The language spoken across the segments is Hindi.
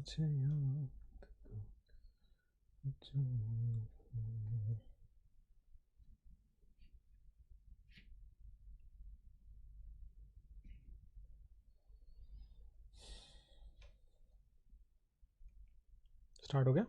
मुझे याद जो स्टार्ट हो गया।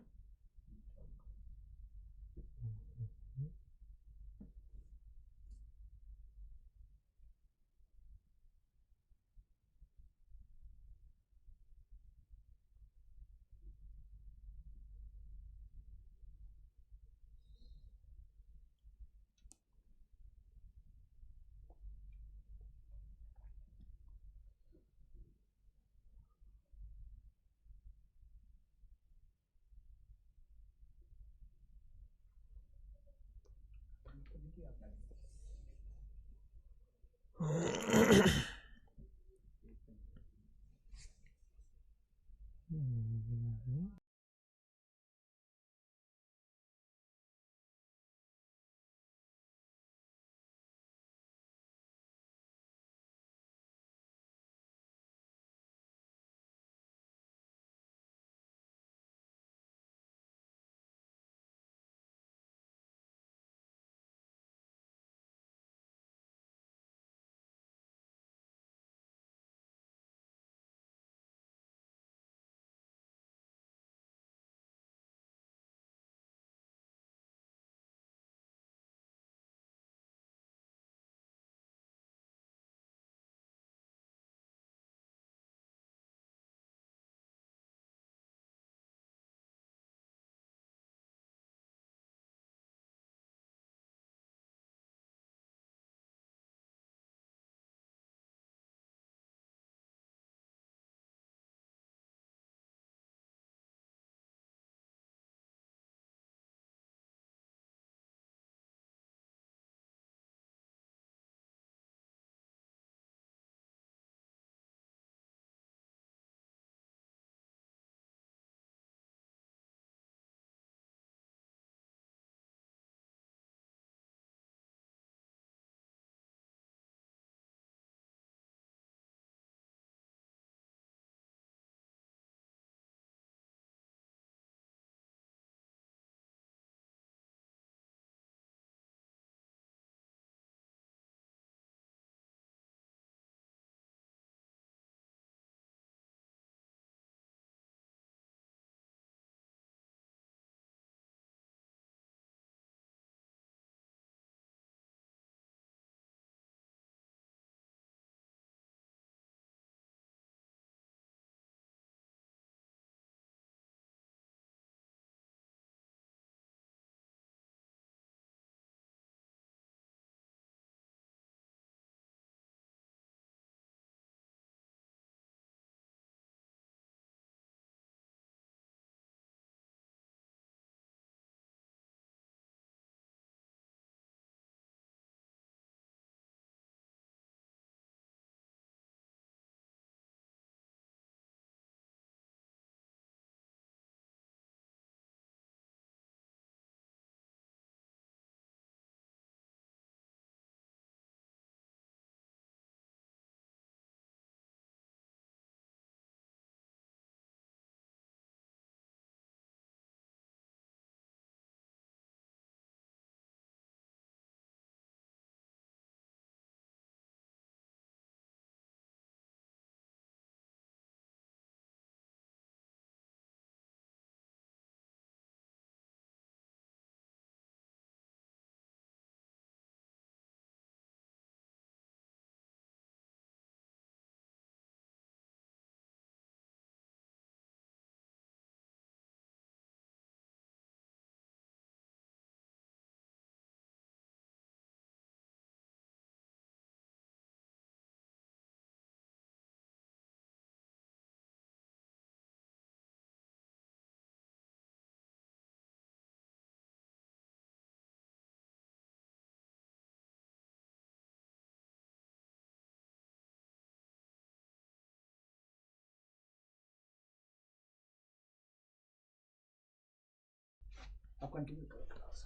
अब कंटिन्यू करो क्लास।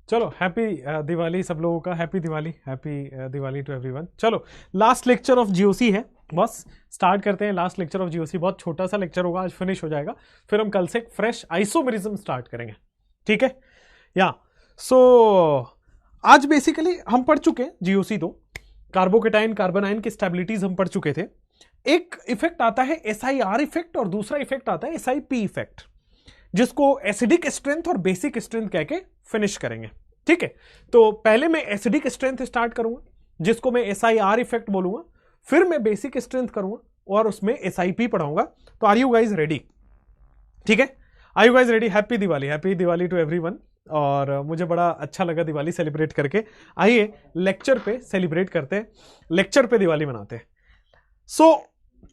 चलो हैप्पी दिवाली सब लोगों का, हैप्पी दिवाली टू एवरीवन। चलो लास्ट लेक्चर ऑफ जीओसी है, बस स्टार्ट करते हैं। लास्ट लेक्चर ऑफ जीओसी बहुत छोटा सा लेक्चर होगा, आज फिनिश हो जाएगा, फिर हम कल से फ्रेश आइसोमेरिज्म स्टार्ट करेंगे, ठीक है। या सो आज बेसिकली हम पढ़ चुके हैं जीओसी 2, कार्बोकेटाइन कार्बोनाइन की स्टेबिलिटीज हम पढ़ चुके थे। एक इफेक्ट आता है SIR इफेक्ट और दूसरा इफेक्ट आता है SIP इफेक्ट, जिसको एसिडिक स्ट्रेंथ और बेसिक स्ट्रेंथ कह के फिनिश करेंगे, ठीक है। तो पहले मैं एसिडिक स्ट्रेंथ स्टार्ट करूंगा, जिसको मैं SIR इफेक्ट बोलूंगा, फिर मैं बेसिक स्ट्रेंथ करूंगा और उसमें SIP पढ़ाऊंगा। तो आर यू गाइज रेडी? ठीक है, are you guys ready? Happy Diwali to everyone. और मुझे बड़ा अच्छा लगा दिवाली सेलिब्रेट करके। आइए लेक्चर पे सेलिब्रेट करते हैं, लेक्चर पे दिवाली मनाते हैं। So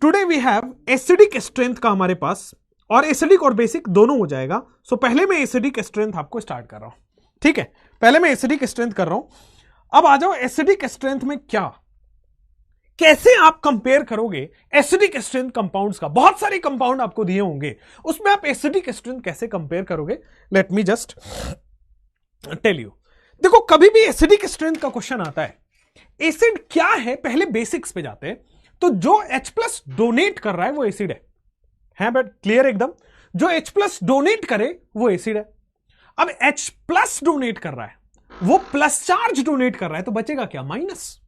today we have acidic strength का हमारे पास, और एसिडिक और बेसिक दोनों हो जाएगा। सो पहले मैं एसिडिक स्ट्रेंथ आपको स्टार्ट कर रहा हूं, ठीक है। पहले मैं एसिडिक स्ट्रेंथ कर रहा हूं। अब आ जाओ एसिडिक स्ट्रेंथ में क्या, कैसे आप कंपेयर करोगे एसिडिक स्ट्रेंथ कंपाउंड्स का। बहुत सारे कंपाउंड आपको दिए होंगे, उसमें आप एसिडिक स्ट्रेंथ कैसे कंपेयर करोगे। Let me just tell you. देखो कभी भी एसिडिक स्ट्रेंथ का क्वेश्चन आता है, एसिड क्या है, पहले बेसिक्स पे जाते हैं। तो जो H+ डोनेट कर रहा है वो एसिड है बट क्लियर एकदम। जो H+ डोनेट करे वो एसिड है। अब H+ डोनेट कर रहा है, वो प्लस चार्ज डोनेट कर रहा है, तो बचेगा क्या? माइनस।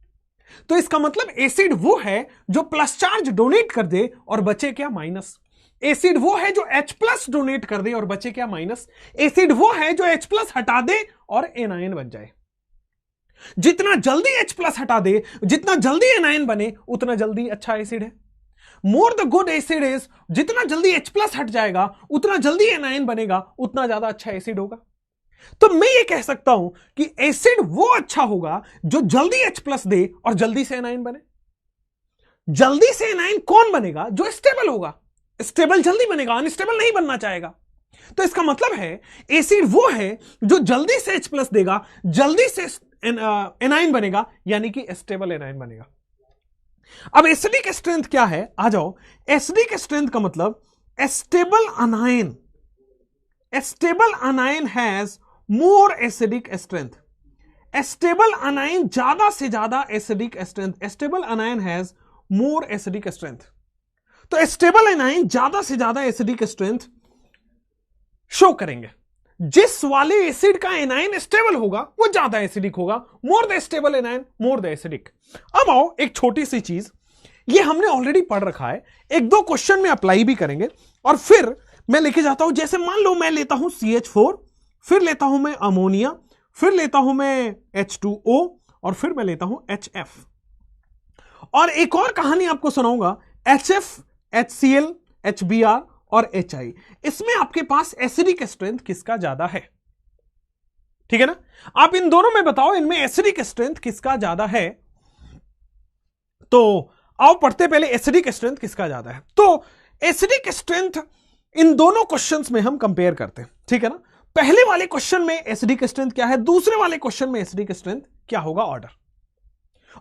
तो इसका मतलब एसिड वो है जो प्लस चार्ज डोनेट कर दे और बचे क्या? माइनस। एसिड वो है जो H+ डोनेट कर दे और बचे क्या? माइनस। एसिड वो है जो H+ हटा दे और एनायन बन जाए। जितना जल्दी H+ हटा दे, जितना जल्दी एनायन बने, उतना जल्दी अच्छा एसिड है। More the good acid is, जितना जल्दी H+ हट जाएगा, उतना जल्दी एनायन बनेगा, उतना ज्यादा अच्छा एसिड होगा। तो मैं ये कह सकता हूं कि एसिड वो अच्छा होगा जो जल्दी H+ दे और जल्दी से एनायन बने। जल्दी से एनायन कौन बनेगा? जो स्टेबल होगा। स्टेबल जल्दी बनेगा, अनस्टेबल नहीं बनना चाहेगा। तो इसका मतलब है एसिड वो है जो जल्दी से H+ देगा, जल्दी से एनायन बनेगा, यानी कि स्टेबल एनायन बनेगा। अब एसिडिक स्ट्रेंथ क्या है? आ जाओ। एसिडिक स्ट्रेंथ का मतलब stable अनायन। Stable अनायन has more acidic strength. Stable अनायन ज्यादा से ज्यादा acidic strength. Stable अनायन has more acidic strength. तो स्टेबल अनायन ज्यादा से ज्यादा एसिडिक स्ट्रेंथ शो करेंगे। जिस वाले एसिड का एनायन स्टेबल होगा वो ज्यादा एसिडिक होगा। More the stable anion more the acidic. अब आओ एक छोटी सी चीज, ये हमने ऑलरेडी पढ़ रखा है, एक दो क्वेश्चन में अप्लाई भी करेंगे और फिर मैं लेके जाता हूं। जैसे मान लो मैं लेता हूं CH4, फिर लेता हूं मैं अमोनिया, फिर लेता हूं मैं H2O और फिर मैं लेता हूं HF। और एक और कहानी आपको सुनाऊंगा, HF, HCl, HBr और HI। इसमें आपके पास एसिडिक स्ट्रेंथ किसका ज्यादा है? ठीक है ना? आप इन दोनों में बताओ, इनमें एसिडिक स्ट्रेंथ किसका ज्यादा है। तो आओ पढ़ते पहले एसिडिक स्ट्रेंथ किसका ज्यादा है। तो एसिडिक स्ट्रेंथ इन दोनों क्वेश्चंस में हम कंपेयर करते हैं, ठीक है ना। पहले वाले क्वेश्चन में एसिडिक स्ट्रेंथ क्या है, दूसरे वाले क्वेश्चन में एसिडिक स्ट्रेंथ क्या होगा, ऑर्डर।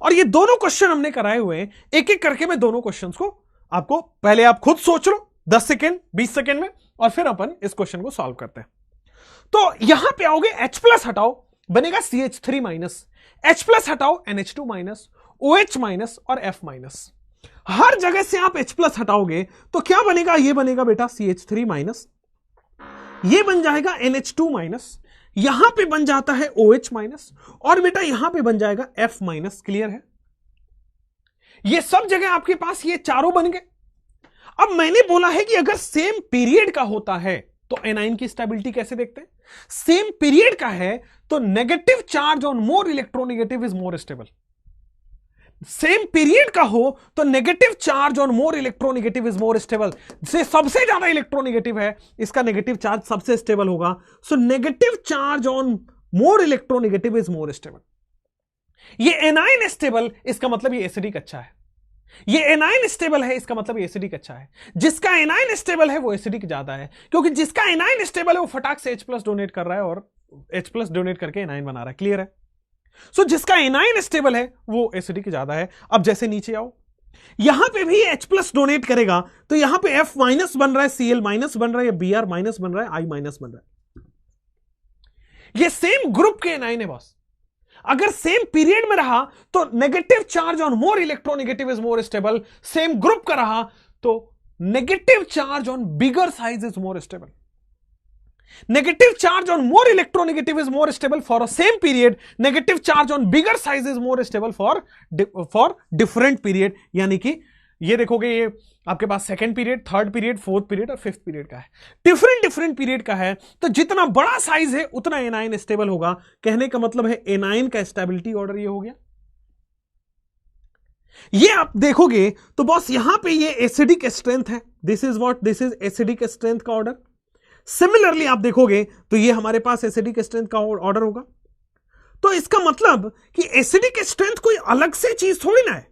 और ये दोनों क्वेश्चन हमने कराए हुए हैं, एक एक करके मैं दोनों क्वेश्चंस को आपको, पहले आप खुद सोच लो 10 सेकेंड 20 सेकेंड में, और फिर अपन इस क्वेश्चन को सॉल्व करते हैं। तो यहां पे आओगे, H+ हटाओ बनेगा CH3-, H+ हटाओ NH2-, OH- और F-। हर जगह से आप H+ हटाओगे तो क्या बनेगा? ये बनेगा बेटा CH3-, ये बन जाएगा NH2-, यहां पे बन जाता है OH-, और बेटा यहां पे बन जाएगा F-। क्लियर है? ये सब जगह आपके पास ये चारों बन गए। अब मैंने बोला है कि अगर सेम पीरियड का होता है तो एनाइन की स्टेबिलिटी कैसे देखते हैं? सेम पीरियड का है तो negative charge on more electronegative is more stable. Same period का हो तो negative charge on more electronegative is more stable. से सबसे ज्यादा इलेक्ट्रोनेगेटिव है, इसका नेगेटिव चार्ज सबसे स्टेबल होगा। So negative charge on more electronegative is more stable. ये एनाइन स्टेबल, इसका मतलब ये एसिडिक अच्छा है। ये एनाइन स्टेबल है, इसका मतलब ये एसिडिक अच्छा है। जिसका एनाइन स्टेबल है वो एसिडिक ज्यादा है, क्योंकि जिसका एनाइन स्टेबल है वो फटाक से H+ डोनेट कर रहा है और H+ डोनेट करके एनाइन बना रहा है। क्लियर है? सो जिसका एनाइन स्टेबल है वो एसिडिक ज्यादा है। अब जैसे नीचे आओ, यहां पे भी H+ डोनेट करेगा तो यहां पे F- बन रहा है, Cl- बन रहा है, या Br- बन रहा है, I- बन रहा है। ये सेम ग्रुप के एनाइन है बॉस। अगर सेम पीरियड में रहा तो negative charge on more electronegative is more stable, same group का रहा तो negative charge on bigger size is more stable. Negative charge on more electronegative is more stable for a same period. Negative charge on bigger size is more stable for different period. यानी कि ये देखोगे ये आपके पास second period, third period, fourth period और फिफ्थ पीरियड का है, डिफरेंट पीरियड का है। तो जितना बड़ा साइज है उतना एनाइन स्टेबल होगा। कहने का मतलब है एनाइन का स्टेबिलिटी ऑर्डर ये हो गया। ये आप देखोगे तो बॉस यहां पे ये एसिडिक स्ट्रेंथ है, दिस इज एसिडिक स्ट्रेंथ का ऑर्डर। सिमिलरली आप देखोगे तो ये हमारे पास एसिडिक स्ट्रेंथ का ऑर्डर होगा। तो इसका मतलब कि एसिडिक स्ट्रेंथ कोई अलग से चीज थोड़ी ना है।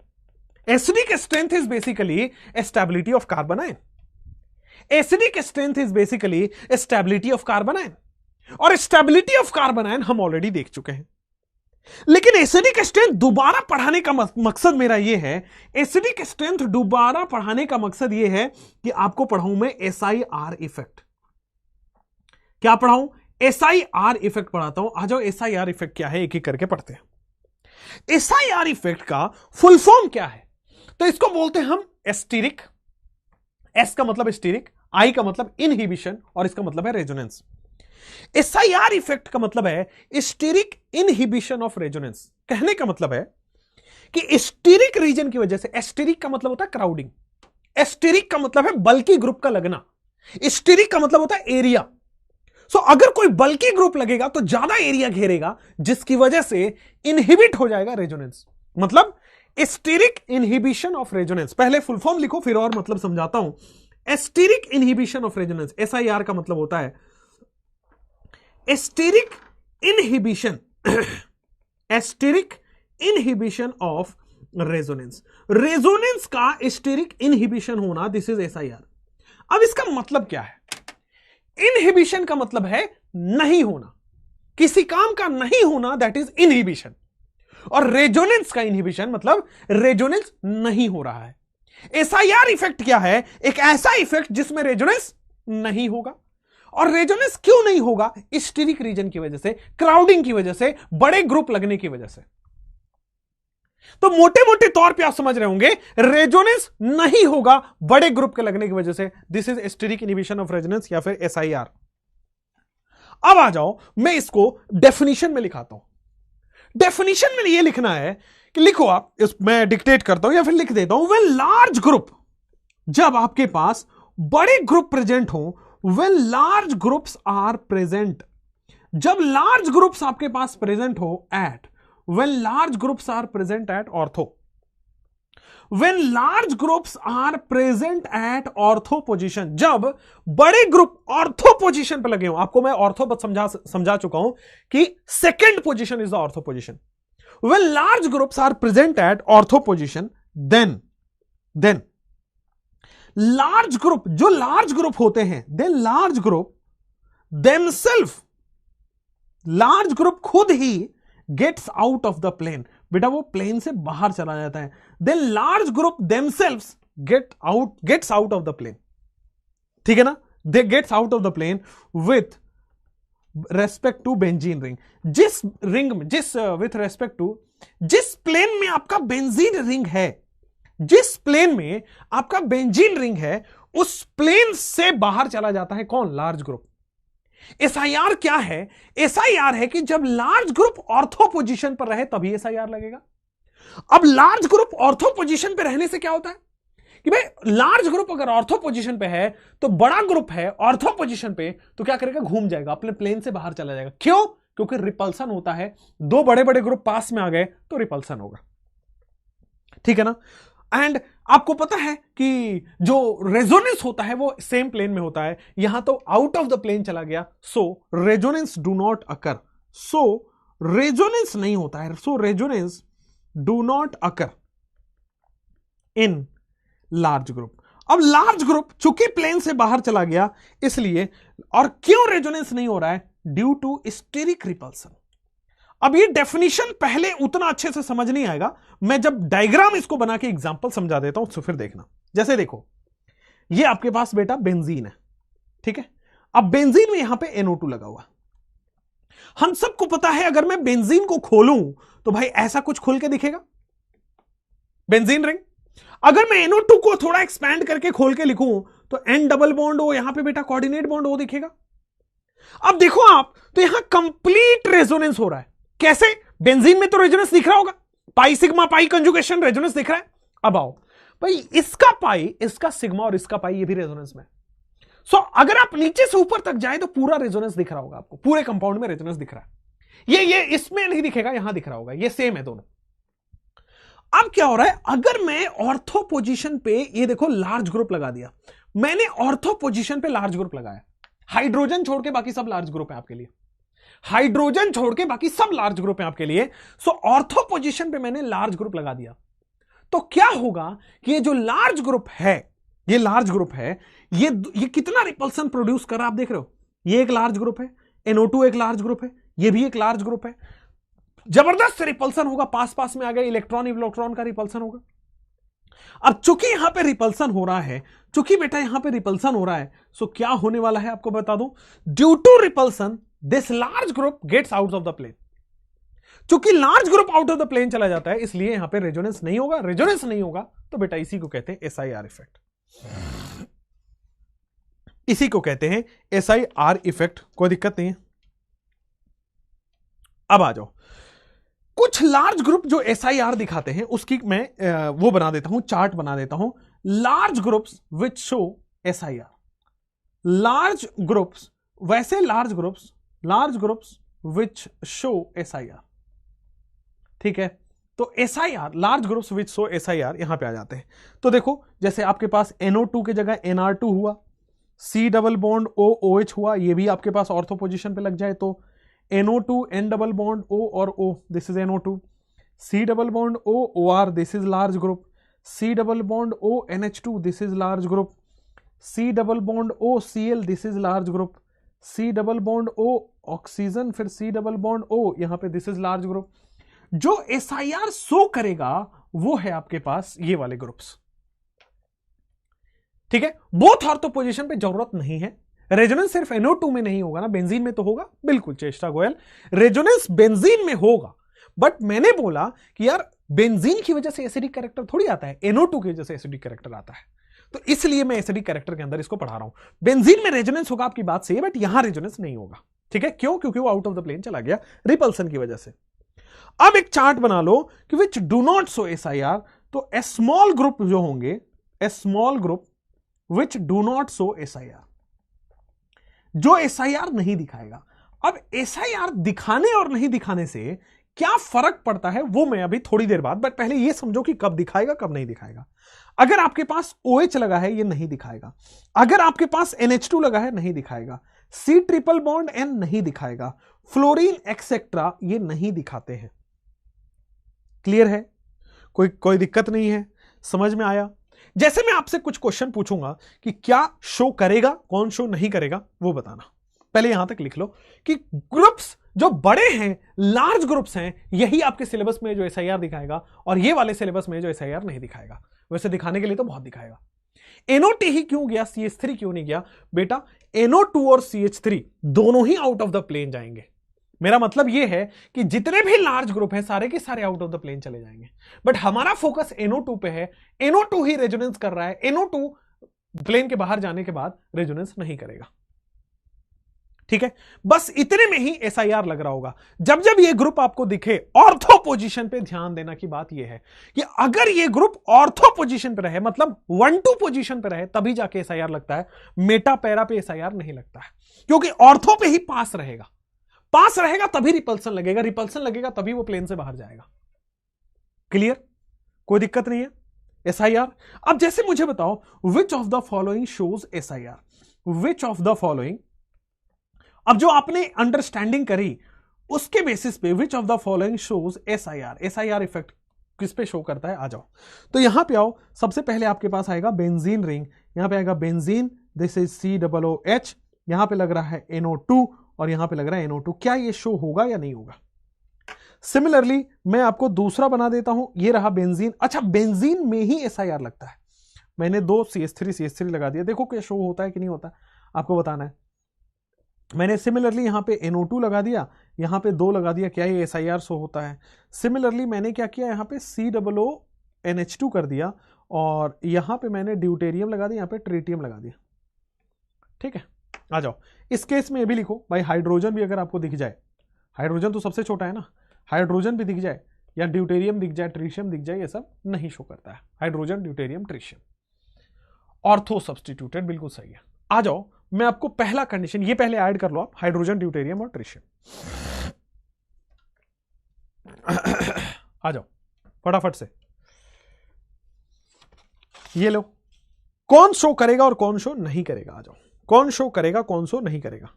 Acidic strength is basically stability of carbon ion. Acidic strength is basically stability of carbon ion, और स्टेबिलिटी ऑफ कार्बन आयन हम ऑलरेडी देख चुके हैं। लेकिन एसिडिक स्ट्रेंथ दोबारा पढ़ाने का मकसद मेरा यह है, एसिडिक स्ट्रेंथ दोबारा पढ़ाने का मकसद यह है कि आपको पढ़ाऊं मैं SIR इफेक्ट। क्या पढ़ाऊं? SIR इफेक्ट पढ़ाता हूं। आ जाओ, SIR इफेक्ट क्या है एक एक करके पढ़ते हैं। SIR इफेक्ट का फुल फॉर्म क्या है? तो इसको बोलते हैं हम एस्टेरिक। S का मतलब स्टीरिक, I का मतलब इनहिबिशन और इसका मतलब है रेजोनेंस। SIR इफेक्ट का मतलब है स्टीरिक इनहिबिशन ऑफ रेजोनेंस। कहने का मतलब है कि स्टीरिक रीजन की वजह से, एस्टेरिक का मतलब होता है क्राउडिंग, एस्टेरिक का मतलब है बल्कि ग्रुप का लगना, स्टीरिक का मतलब होता है एरिया। सो अगर कोई बल्कि ग्रुप लगेगा तो ज्यादा एरिया घेरेगा, जिसकी वजह से इनहिबिट हो जाएगा रेजोनेंस। मतलब स्टीरिक इनहिबिशन ऑफ रेजोनेंस। पहले फुल फॉर्म लिखो फिर और मतलब समझाता हूं। Steric inhibition of resonance, SIR का मतलब होता है steric inhibition, steric inhibition of resonance. Resonance का स्टीरिक इनहिबिशन होना, दिस इज SIR। अब इसका मतलब क्या है? इनहिबिशन का मतलब है नहीं होना, किसी काम का नहीं होना, दैट इज इनहिबिशन। और रेजोनेंस का इनहिबिशन मतलब रेजोनेंस नहीं हो रहा है। SIR इफेक्ट क्या है? एक ऐसा इफेक्ट जिसमें रेजोनेंस नहीं होगा। और रेजोनेंस क्यों नहीं होगा? स्टीरिक रीजन की वजह से, क्राउडिंग की वजह से, बड़े ग्रुप लगने की वजह से। तो मोटे मोटे तौर पे आप समझ रहे होंगे, रेजोनेंस नहीं होगा बड़े ग्रुप के लगने की वजह से। This is steric inhibition of resonance या फिर SIR। अब आ जाओ, मैं इसको डेफिनेशन में लिखाता हूं। डेफिनेशन में ये लिखना है कि लिखो आप, मैं डिक्टेट करता हूं या फिर लिख देता हूं। व्हेन लार्ज ग्रुप, जब आपके पास बड़े ग्रुप प्रेजेंट हो, when large groups are present, जब लार्ज ग्रुप्स आपके पास प्रेजेंट हो at, when large groups are present at ortho, when large groups are present at ortho position, जब बड़े ग्रुप ऑर्थो पोजीशन पे लगे हो। आपको मैं ऑर्थो पर समझा चुका हूं कि second position is the ortho position. when large groups are present at ortho position, then large group, जो लार्ज ग्रुप होते हैं, then large group themselves, large group खुद ही gets out of the plane. बेटा वो प्लेन से बाहर चला जाता है। Then large group themselves gets out of the plane. ठीक है ना? They gets out of the plane with respect to benzene ring. जिस रिंग में, विथ रेस्पेक्ट टू, जिस प्लेन में आपका बेंजीन रिंग है, जिस प्लेन में आपका बेंजीन रिंग है, उस प्लेन से बाहर चला जाता है कौन? Large group. SIR क्या है? SIR है कि जब लार्ज ग्रुप ऑर्थो पोजीशन पर रहे तभी SIR लगेगा। अब लार्ज ग्रुप ऑर्थो पोजीशन पे रहने से क्या होता है कि भाई लार्ज ग्रुप अगर ऑर्थो पोजीशन पे है तो बड़ा ग्रुप है ऑर्थो पोजीशन पे, तो क्या करेगा? घूम जाएगा, अपने प्लेन से बाहर चला जाएगा। क्यों? क्योंकि रिपल्सन होता है। दो बड़े बड़े ग्रुप पास में आ गए तो रिपल्सन होगा। ठीक है ना? एंड आपको पता है कि जो रेजोनेंस होता है वो सेम प्लेन में होता है। यहां तो आउट ऑफ द प्लेन चला गया, so resonance do not occur, so resonance नहीं होता है, so resonance do not occur in large group. अब लार्ज ग्रुप चूंकि प्लेन से बाहर चला गया इसलिए, और क्यों रेजोनेंस नहीं हो रहा है? Due to steric repulsion. अब ये डेफिनेशन पहले उतना अच्छे से समझ नहीं आएगा, मैं जब डायग्राम इसको बना के एग्जांपल समझा देता हूं तो फिर देखना। जैसे देखो, ये आपके पास बेटा बेंजीन है, ठीक है? अब बेंजीन में यहां पे NO2 लगा हुआ। हम सबको पता है अगर मैं बेंजीन को खोलूं तो भाई ऐसा कुछ खुल के दिखेगा, बेंजीन रिंग। अगर मैं NO2 को थोड़ा एक्सपैंड करके खोल के लिखूं तो N डबल बॉन्ड O, यहां पे बेटा कोऑर्डिनेट बॉन्ड O दिखेगा। अब देखो आप, तो यहां कंप्लीट रेजोनेंस हो रहा है। कैसे? बेंजीन में तो रेजोनेंस दिख रहा होगा, pi sigma pi conjugation resonance दिख रहा है। अब आओ भाई, इसका पाई, इसका सिग्मा और इसका पाई, ये भी रेजोनेंस में। सो अगर आप नीचे से ऊपर तक जाए तो पूरा रेजोनेंस दिख रहा होगा आपको, पूरे कंपाउंड में रेजोनेंस दिख रहा है। ये इसमें नहीं दिखेगा, यहां दिख रहा होगा, ये सेम है दोनों। अब क्या हो रहा है, अगर मैं ऑर्थो पोजीशन पे, ये देखो लार्ज ग्रुप लगा दिया मैंने, ऑर्थो पोजीशन पे लार्ज ग्रुप लगाया, हाइड्रोजन छोड़ के बाकी सब लार्ज ग्रुप है आपके लिए, हाइड्रोजन छोड़ के बाकी सब लार्ज ग्रुप है आपके लिए। सो ऑर्थो पोजीशन पे मैंने लार्ज ग्रुप लगा दिया, तो क्या होगा कि ये जो लार्ज ग्रुप है, ये लार्ज ग्रुप है, ये कितना रिपल्सन प्रोड्यूस कर रहा है आप देख रहे हो। ये एक लार्ज ग्रुप है, NO2 एक लार्ज ग्रुप है, ये भी एक लार्ज ग्रुप है, जबरदस्त रिपल्सन होगा, पास पास में आ गया, इलेक्ट्रॉन इलेक्ट्रॉन का रिपल्सन होगा। अब चूंकि यहां पे रिपल्सन हो रहा है, चूंकि बेटा यहां पे रिपल्सन हो रहा है, सो क्या होने वाला है आपको बता दूं, due to repulsion this large group gets out of the plane. चूंकि large group out of the plane चला जाता है, इसलिए यहां पे रेजोनेंस नहीं होगा। रेजोनेंस नहीं होगा तो बेटा इसी को कहते हैं SIR इफेक्ट, इसी को कहते हैं SIR इफेक्ट। कोई दिक्कत नहीं है। अब आ जाओ, कुछ लार्ज ग्रुप जो SIR दिखाते हैं उसकी मैं वो बना देता हूं, चार्ट बना देता हूं, large groups which show SIR। Large groups, वैसे large groups which show SIR, ठीक है। तो SIR, large groups which show SIR, यहां पे आ जाते हैं। तो देखो, जैसे आपके पास NO2 की जगह NR2 हुआ, C double bond O OH हुआ, ये भी आपके पास ऑर्थो पोजीशन पे लग जाए तो NO2 N double bond O और O, this is NO2, C double bond O OR, this is large group, C double bond O NH2, this is large group, C double bond O Cl, this is large group, C double bond O oxygen, फिर C डबल बॉन्ड O, यहां पे दिस इज लार्ज ग्रुप। जो SIR शो करेगा वो है आपके पास ये वाले ग्रुप्स, ठीक है। बोथ ऑर्थो पोजीशन पे जरूरत नहीं है। रेजोनेंस सिर्फ NO2 में नहीं होगा ना, बेंजीन में तो होगा, बिल्कुल चेष्टा गोयल, रेजोनेंस बेंजीन में होगा। बट मैंने बोला कि यार बेंजीन की वजह से एसिडिक कैरेक्टर थोड़ी आता है, NO2 की वजह से एसिडिक कैरेक्टर आता है, तो इसलिए मैं एसिडिक कैरेक्टर के अंदर इसको पढ़ा रहा हूं। बेंजीन में रेजोनेंस होगा, आपकी बात सही है, बट यहां रेजोनेंस नहीं होगा, ठीक है। क्यों? क्योंकि वो आउट ऑफ द प्लेन चला गया रिपल्सन की वजह से। अब एक चार्ट बना लो कि which do not show SIR, तो ए स्मॉल ग्रुप जो होंगे, a small group which do not show SIR, जो SIR नहीं दिखाएगा। अब SIR दिखाने और नहीं दिखाने से क्या फर्क पड़ता है वो मैं अभी थोड़ी देर बाद, बट पहले ये समझो कि कब दिखाएगा कब नहीं दिखाएगा। अगर आपके पास OH लगा है ये नहीं दिखाएगा, अगर आपके पास NH2 लगा है नहीं दिखाएगा, C ट्रिपल बॉन्ड N नहीं दिखाएगा, फ्लोरीन एक्सेट्रा ये नहीं दिखाते हैं। क्लियर है? कोई दिक्कत नहीं है? समझ में आया? जैसे मैं आपसे कुछ क्वेश्चन पूछूंगा कि क्या शो करेगा, कौन शो नहीं करेगा, वो बताना। पहले यहां तक लिख लो कि ग्रुप्स जो बड़े हैं, लार्ज ग्रुप्स हैं, यही आपके सिलेबस में जो SIR दिखाएगा, और ये वाले सिलेबस में जो SIR नहीं दिखाएगा। वैसे दिखाने के लिए तो बहुत दिखाएगा। NO2 ही क्यों गया, CH3 क्यों नहीं गया? बेटा NO2 और CH3 दोनों ही आउट ऑफ द प्लेन जाएंगे। मेरा मतलब यह है कि जितने भी लार्ज ग्रुप हैं सारे के सारे आउट ऑफ द प्लेन चले जाएंगे, बट हमारा फोकस NO2 पे है। NO2 ही रेजोनेंस कर रहा है, NO2 प्लेन के बाहर जाने के बाद रेजोनेंस नहीं करेगा, ठीक है। बस इतने में ही SIR लग रहा होगा। जब जब ये ग्रुप आपको दिखे, ऑर्थो पोजीशन पे ध्यान देना की बात यह है कि अगर ये ग्रुप ऑर्थो पोजीशन पे रहे, मतलब 1-2 पोजीशन पे रहे, तभी जाके SIR लगता है। मेटा पैरा पे SIR नहीं लगता है, क्योंकि ऑर्थो पे ही पास रहेगा, पास रहेगा तभी रिपल्सन लगेगा, रिपल्सन लगेगा तभी वो प्लेन से बाहर जाएगा। क्लियर? कोई दिक्कत नहीं है? SIR। अब जैसे मुझे बताओ, which of the following shows SIR, which of the following, अब जो आपने अंडरस्टैंडिंग करी उसके बेसिस पे which of the following shows SIR, SIR effect किस पे शो करता है? आ जाओ, तो यहां पे आओ। सबसे पहले आपके पास आएगा बेंजीन रिंग, यहां पे आएगा बेंजीन, दिस इज COOH, यहां पे लग रहा है NO2 और यहां पे लग रहा है NO2। क्या ये शो होगा या नहीं होगा? सिमिलरली मैं आपको दूसरा बना देता हूं, ये रहा बेंजीन। अच्छा, बेंजीन में ही SIR लगता है। मैंने 2 CH3 लगा दिया, देखो क्या शो होता है कि नहीं होता, आपको बताना है। मैंने सिमिलरली यहां पे NO2 लगा दिया, यहां पे 2 लगा दिया, क्या ये SIR शो होता है। सिमिलरली मैंने क्या किया, यहां पे COONH2 कर दिया और यहां पे मैंने ड्यूटेरियम लगा दिया, यहां पे ट्रिटियम लगा दिया। ठीक है, आ जाओ इस केस में ये भी लिखो भाई, हाइड्रोजन भी अगर आपको दिख जाए, हाइड्रोजन तो सबसे छोटा है ना, हाइड्रोजन भी दिख जाए या ड्यूटेरियम दिख जाए, ट्रिशियम दिख जाए, ये सब नहीं शो करता है। हाइड्रोजन, ड्यूटेरियम, ट्रिशियम, ऑर्थो सब्स्टिट्यूटेड, बिल्कुल सही है। आ जाओ मैं आपको पहला कंडीशन, ये पहले ऐड कर लो आप, हाइड्रोजन, ड्यूटेरियम और ट्रिशियम। आ जाओ फटाफट से, ये लो, कौन शो करेगा और कौन शो नहीं करेगा। आ जाओ, कौन शो करेगा कौन शो नहीं करेगा।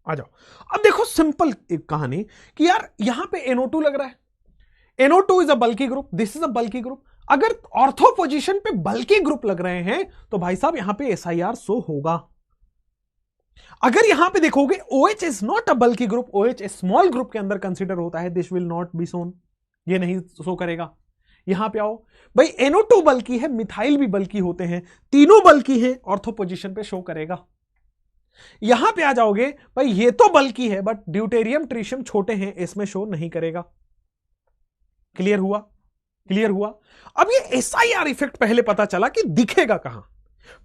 आ जाओ, अब देखो सिंपल एक कहानी कि यार यहां पे NO2 लग रहा है, NO2 is a bulky group, this is a bulky group. अगर ऑर्थो पोजीशन पे बल्की ग्रुप लग रहे हैं तो भाई साहब यहां पे SIR शो होगा। अगर यहां पे देखोगे OH is not a bulky group, OH small group के अंदर कंसीडर होता है, दिस विल नॉट बी सोन, ये नहीं शो करेगा। यहां पे आओ भाई, NO2 बल्की है, मिथाइल भी बल्की होते हैं, तीनों बल्की हैं, ऑर्थो पोजीशन पे शो करेगा। यहां पे आ जाओगे भाई, ये तो बल्की है बट ड्यूटेरियम, ट्रिशियम छोटे हैं, इसमें शो नहीं करेगा। क्लियर हुआ, क्लियर हुआ। अब ये SIR इफेक्ट पहले पता चला कि दिखेगा कहां,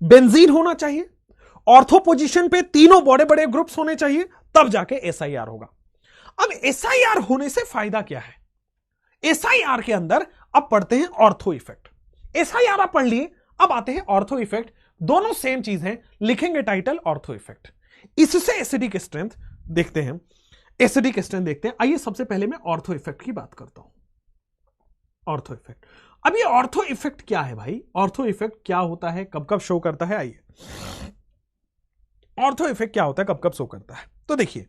बेंजीन होना चाहिए, ऑर्थो पोजीशन पे तीनों बड़े बड़े ग्रुप्स होने चाहिए, तब जाके SIR होगा। अब SIR होने से फायदा क्या है, SIR के अंदर अब पढ़ते हैं ऑर्थो इफेक्ट। SIR आप पढ़ लिए, अब आते हैं ऑर्थो इफेक्ट, दोनों सेम चीज है, लिखेंगे टाइटल ऑर्थो इफेक्ट। इससे एसिडिक स्ट्रेंथ देखते हैं, एसिडिक स्ट्रेंथ देखते हैं। आइए सबसे पहले मैं ऑर्थो इफेक्ट की बात करता हूं। ऑर्थो इफेक्ट, अब ये ऑर्थो इफेक्ट क्या है भाई, ऑर्थो इफेक्ट क्या होता है, कब कब शो करता है। आइए, ऑर्थो इफेक्ट क्या होता है, कब कब शो करता है। तो देखिए,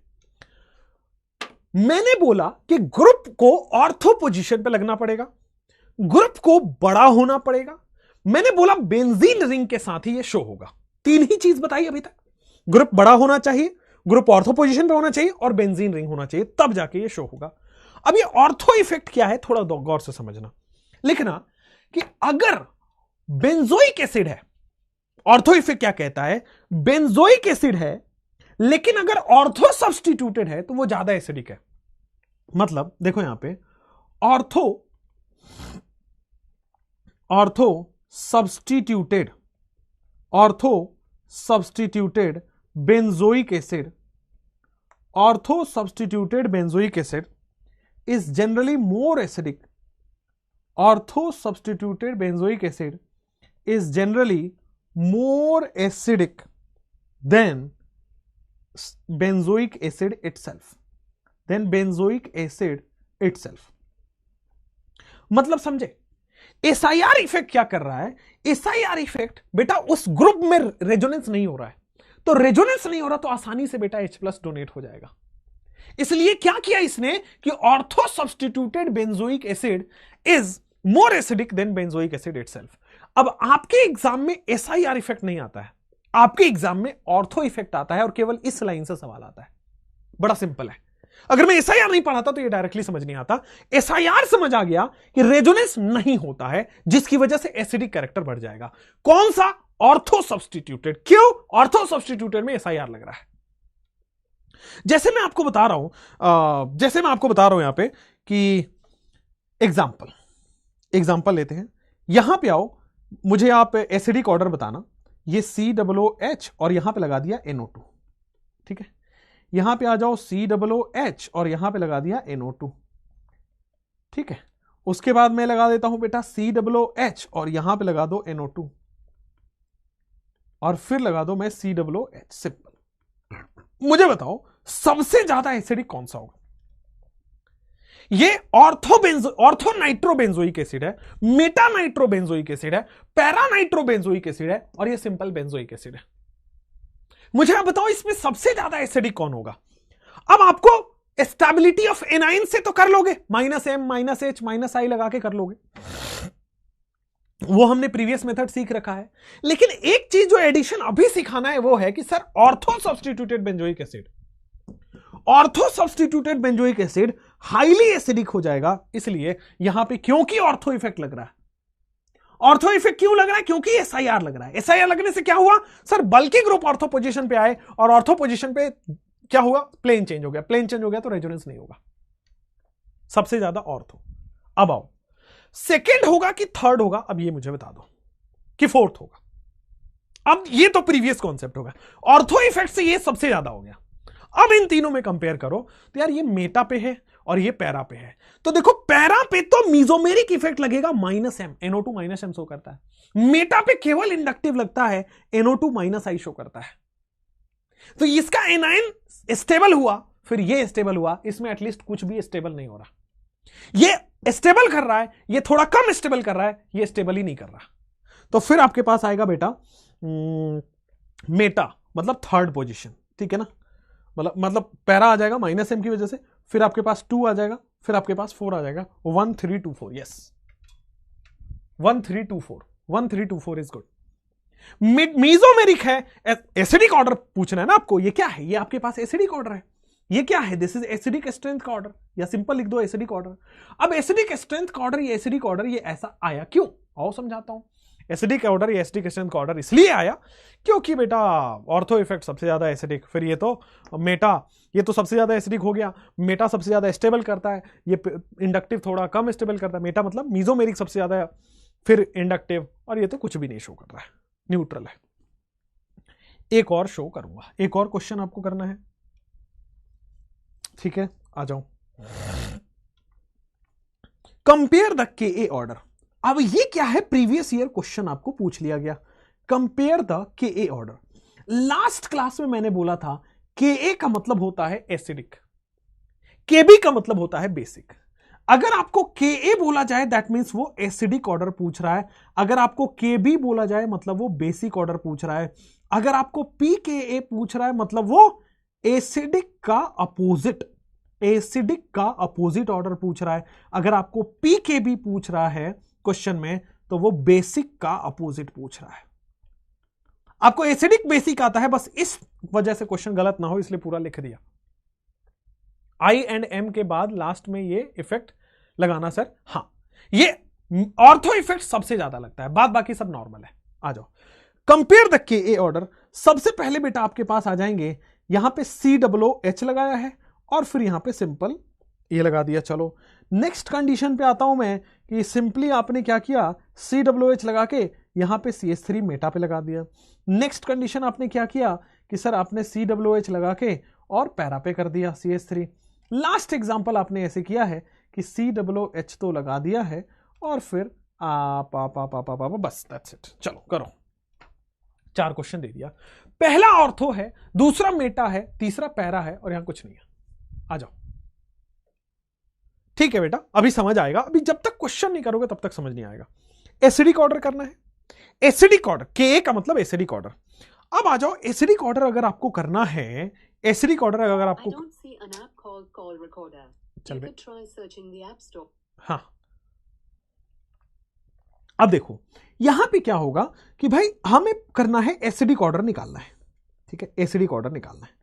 मैंने बोला कि ग्रुप को ऑर्थो पोजीशन पे लगना पड़ेगा, ग्रुप को बड़ा होना पड़ेगा। मैंने बोला बेंजीन रिंग के साथ ही ये शो होगा। तीन ही चीज बताई अभी तक, ग्रुप बड़ा होना चाहिए, ग्रुप ऑर्थो पोजीशन पे होना चाहिए और बेंजीन रिंग होना चाहिए, तब जाके ये शो होगा। अब ये ऑर्थो इफेक्ट क्या है, थोड़ा गौर से समझना, लिखना कि अगर बेंजोइक एसिड है, ऑर्थो इफेक्ट क्या कहता है, बेंजोइक एसिड है लेकिन अगर ऑर्थो सब्स्टिट्यूटेड है तो वो ज्यादा एसिडिक है। मतलब देखो यहां पे ortho substituted benzoic acid, ortho substituted benzoic acid is generally more acidic. Ortho substituted benzoic acid is generally more acidic than benzoic acid itself. मतलब समझे, SIR इफेक्ट क्या कर रहा है, SIR इफेक्ट बेटा उस ग्रुप में रेजोनेंस नहीं हो रहा है, तो रेजोनेंस नहीं हो रहा तो आसानी से बेटा H+ डोनेट हो जाएगा। इसलिए क्या किया इसने कि ortho substituted benzoic acid is more acidic then benzoic acid itself. अब आपके एग्जाम में SIR इफेक्ट नहीं आता है, आपके एग्जाम में ऑर्थो इफेक्ट आता है और केवल इस लाइन से सवाल आता है। बड़ा सिंपल है, अगर मैं SIR नहीं पढ़ाता तो ये डायरेक्टली समझ नहीं आता। SIR समझ आ गया कि रेजोनेंस नहीं होता है जिसकी वजह से एसिडिक कैरेक्टर बढ़ जाएगा। कौन सा, ऑर्थो सब्स्टिट्यूटेड। क्यों, ऑर्थो सब्स्टिट्यूटेड में SIR लग रहा है। जैसे मैं आपको बता रहा हूं यहां पे कि एग्जाम्पल लेते हैं। यहां पे आओ, मुझे आप एसिडिक ऑर्डर बताना। ये COOH और यहां पे लगा दिया NO2, ठीक है। यहां पे आ जाओ COOH और यहां पे लगा दिया NO2, ठीक है। उसके बाद मैं लगा देता हूं बेटा COOH और यहां पे लगा दो NO2 और फिर लगा दो मैं COOH। सिंपल। मुझे बताओ सबसे ज्यादा एसिडिक कौन सा होगा। ये ऑर्थो नाइट्रोबेंजोइक एसिड है, मेटा नाइट्रोबेंजोइक एसिड है, पैरा नाइट्रोबेंजोइक एसिड है और ये सिंपल बेंजोइक एसिड है। मुझे आप बताओ इसमें सबसे ज्यादा एसिडिक कौन होगा। अब आपको स्टेबिलिटी ऑफ एनाइन से तो कर लोगे, -M -H -I लगा के कर लोगे, वो हमने प्रीवियस मेथड सीख रखा है। लेकिन एक चीज जो एडिशन अभी सिखाना है वो है कि sir ortho substituted benzoic acid ortho substituted benzoic acid highly acidic हो जाएगा, इसलिए यहां पे क्योंकि ऑर्थो इफेक्ट लग रहा है। ऑर्थो इफेक्ट क्यों लग रहा है? क्योंकि एसआईआर लग रहा है। एसआईआर लगने से क्या हुआ सर, बल्कि ग्रुप ऑर्थो पोजीशन पे आए और ऑर्थो पोजीशन पे क्या हुआ, प्लेन चेंज हो गया। प्लेन चेंज हो गया तो रेजोनेंस नहीं होगा, सबसे ज्यादा ऑर्थो। अब आओ, सेकंड होगा कि थर्ड होगा, अब ये मुझे बता दो कि फोर्थ होगा। अब ये तो प्रीवियस कॉन्सेप्ट होगा, ऑर्थो इफेक्ट से ये सबसे ज्यादा हो गया। अब इन तीनों में कंपेयर करो तो यार ये मेटा पे है और ये पैरा पे है, तो देखो पैरा पे तो मीजोमेरिक इफेक्ट लगेगा -m, NO2 -m शो करता है। मेटा पे केवल इंडक्टिव लगता है, NO2 -I शो करता है। तो इसका एनायन स्टेबल हुआ, फिर ये स्टेबल हुआ, इसमें एटलीस्ट कुछ भी स्टेबल नहीं हो रहा। ये स्टेबल कर रहा है, ये थोड़ा कम स्टेबल कर रहा है, ये स्टेबल ही नहीं कर रहा। तो फिर आपके पास आएगा बेटा मेटा, मतलब थर्ड पोजीशन, ठीक है ना। मतलब पैरा आ जाएगा -m की वजह से, फिर आपके पास 2 आ जाएगा, फिर आपके पास 4 आ जाएगा, 1 3 2 4। Yes, 1 3 2 4, 1 3 2 4 is good. मीजोमेरिक है, एसिडिक ऑर्डर पूछना है ना आपको। ये क्या है? ये आपके पास एसिडिक ऑर्डर है। ये क्या है? दिस इज एसिडिक स्ट्रेंथ का ऑर्डर, या सिंपल लिख दो एसिडिक ऑर्डर। अब एसिडिक स्ट्रेंथ का ऑर्डर, ये एसिडिक ऑर्डर, ये ऐसा आया क्यों? आओ समझाता हूं। एसिडिक ऑर्डर, ये एसिडिक स्ट्रेंथ का ऑर्डर इसलिए आया क्योंकि बेटा ऑर्थो इफेक्ट सबसे ज्यादा एसिडिक, फिर ये तो मेटा, ये तो सबसे ज्यादा एसिडिक हो गया। मेटा सबसे ज्यादा स्टेबल करता है, ये इंडक्टिव थोड़ा कम स्टेबल करता है। मेटा मतलब मीजोमेरिक सबसे ज्यादा, फिर इंडक्टिव, और ये तो कुछ भी नहीं शो कर रहा है, न्यूट्रल है। एक और शो करूंगा, एक और क्वेश्चन आपको करना है, ठीक है, आ जाओ। कंपेयर द के ऑर्डर। अब ये क्या है? प्रीवियस ईयर क्वेश्चन आपको पूछ लिया गया, कंपेयर द के ऑर्डर। लास्ट क्लास में मैंने बोला था के का मतलब होता है एसिडिक, केबी का मतलब होता है बेसिक। अगर आपको के बोला जाए दैट मींस वो एसिडिक ऑर्डर पूछ रहा है, अगर आपको केबी बोला जाए मतलब वो बेसिक ऑर्डर पूछ रहा है, अगर आपको पीके पूछ रहा है मतलब वो एसिडिक का अपोजिट, एसिडिक का अपोजिट ऑर्डर पूछ रहा है, अगर आपको पीकेबी पूछ रहा है क्वेश्चन में तो वो बेसिक का अपोजिट पूछ रहा है। आपको एसिडिक बेसिक आता है, बस इस वजह से क्वेश्चन गलत ना हो इसलिए पूरा लिख दिया। आई एंड एम के बाद लास्ट में ये इफेक्ट लगाना सर। हां, ये ऑर्थो इफेक्ट सबसे ज्यादा लगता है, बाद बाकी सब नॉर्मल है। आ जाओ, कंपेयर द के ऑर्डर। सबसे पहले बेटा आपके पास आ जाएंगे, यहां पे COOH लगाया है और फिर यहां पे सिंपल ये लगा दिया। चलो नेक्स्ट कंडीशन पे आता हूं मैं कि सिंपली आपने क्या किया, COOH लगा के यहां पे CH3 मेटा पे लगा दिया। नेक्स्ट कंडीशन आपने क्या किया कि सर आपने COOH लगा के और पैरा पे कर दिया CH3। लास्ट एग्जांपल आपने ऐसे किया है कि COOH तो लगा दिया है और फिर बस दैट्स इट। चलो करो, 4 क्वेश्चन दे दिया। पहला ऑर्थो है, दूसरा मेटा है, तीसरा पैरा है और यहां कुछ नहीं है। आ जाओ, ठीक है बेटा, अभी समझ आएगा। अभी जब तक क्वेश्चन नहीं करोगे तब तक समझ नहीं आएगा। एसिडिक ऑर्डर करना है, एसिडिक ऑर्डर, के का मतलब एसिडिक ऑर्डर। अब आ जाओ, एसिडिक ऑर्डर अगर आपको करना है, एसिडिक ऑर्डर अगर आपको, चल बे, हाँ, अब देखो यहां पे क्या होगा कि भाई हमें करना है एसिडिक ऑर्डर निकालना है, ठीक है, एसिडिक ऑर्डर निकालना है।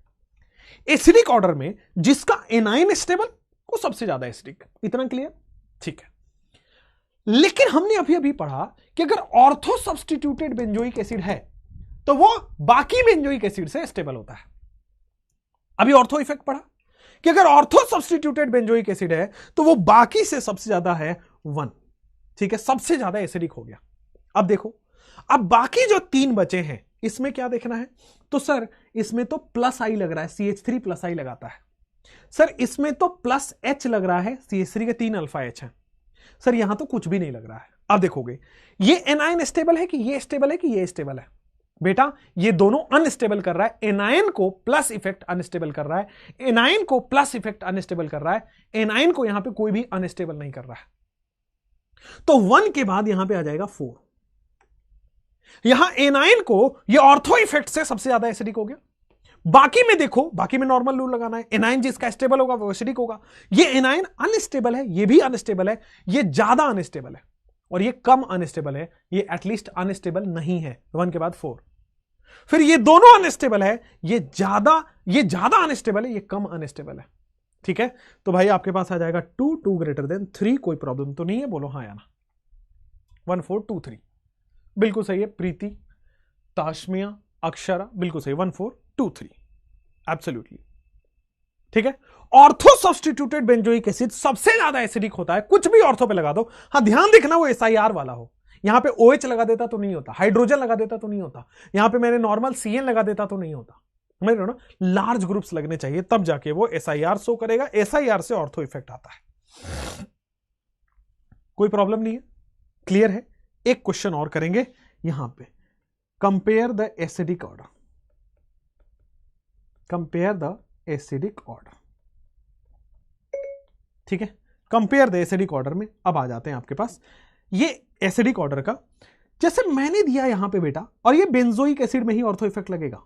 एसिडिक ऑर्डर में जिसका एनाइन स्टेबल वो सबसे ज्यादा एसिडिक, इतना क्लियर, ठीक है। लेकिन हमने अभी अभी पढ़ा कि अगर ऑर्थो सब्स्टिट्यूटेड बेंजोइक एसिड है तो वो बाकी बेंजोइक एसिड से स्टेबल होता है। अभी ऑर्थो इफेक्ट पढ़ा कि अगर ऑर्थो सब्स्टिट्यूटेड बेंजोइक एसिड है तो वो बाकी से सबसे ज्यादा है 1, ठीक है, सबसे ज्यादा एसिडिक हो गया। अब देखो, अब बाकी जो 3 बचे हैं इसमें क्या देखना है, तो सर इसमें तो +I लग रहा है, CH3 +I लगाता है। सर इसमें तो +H लग रहा है, CH3 के 3 अल्फा H है। सर यहां तो कुछ भी नहीं लग रहा है। अब देखोगे ये एनायन स्टेबल है कि ये स्टेबल है कि ये स्टेबल है? बेटा ये दोनों अनस्टेबल कर रहा है। एनायन को प्लस इफेक्ट अनस्टेबल कर रहा है, एनायन को प्लस इफेक्ट अनस्टेबल कर रहा है, एनायन को यहां पे कोई भी अनस्टेबल नहीं कर रहा है। तो 1 के बाद यहां पे आ जाएगा 4। यहां एनायन को ये ऑर्थो इफेक्ट से सबसे ज्यादा एसिडिक हो गया। बाकी में देखो, बाकी में नॉर्मल रूल लगाना है। एनायन जिसका स्टेबल होगा वो एसिडिक होगा। ये एनायन अनस्टेबल है, ये भी अनस्टेबल है, ये ज्यादा अनस्टेबल है और ये कम अनस्टेबल है, ये एटलीस्ट अनस्टेबल नहीं है। 1 के बाद 4। फिर ये दोनों अनस्टेबल है, ये ज्यादा अनस्टेबल है, ये कम अनस्टेबल है। ठीक है, तो भाई आपके पास आ जाएगा 2 ग्रेटर देन 3। कोई प्रॉब्लम तो नहीं है? बोलो हाँ या ना। 1 4 2 3 बिल्कुल सही है। प्रीति, ताशमिया, अक्षरा बिल्कुल सही। 1 4 2 3 एब्सोल्युटली ठीक है। ऑर्थो सब्स्टिट्यूटेड बेंजोइक एसिड सबसे ज्यादा एसिडिक होता है। कुछ भी ऑर्थो पे लगा दो, हाँ ध्यान देखना वो SIR वाला हो। यहां पे OH लगा देता तो नहीं होता, हाइड्रोजन लगा देता तो नहीं होता, यहां पे मैंने नॉर्मल CN लगा देता तो नहीं होता। समझ रहे हो ना? लार्ज ग्रुप्स लगने चाहिए तब जाके वो SIR शो करेगा। SIR से ऑर्थो इफेक्ट आता है। कोई प्रॉब्लम नहीं है, क्लियर है। एक क्वेश्चन और करेंगे यहां पे, compare the acidic order. Compare the acidic order, ठीक है। कंपेयर द एसिडिक ऑर्डर में अब आ जाते हैं आपके पास ये एसिडिक ऑर्डर का। जैसे मैंने दिया यहां पे बेटा, और ये बेंजोइक एसिड में ही ऑर्थो इफेक्ट लगेगा,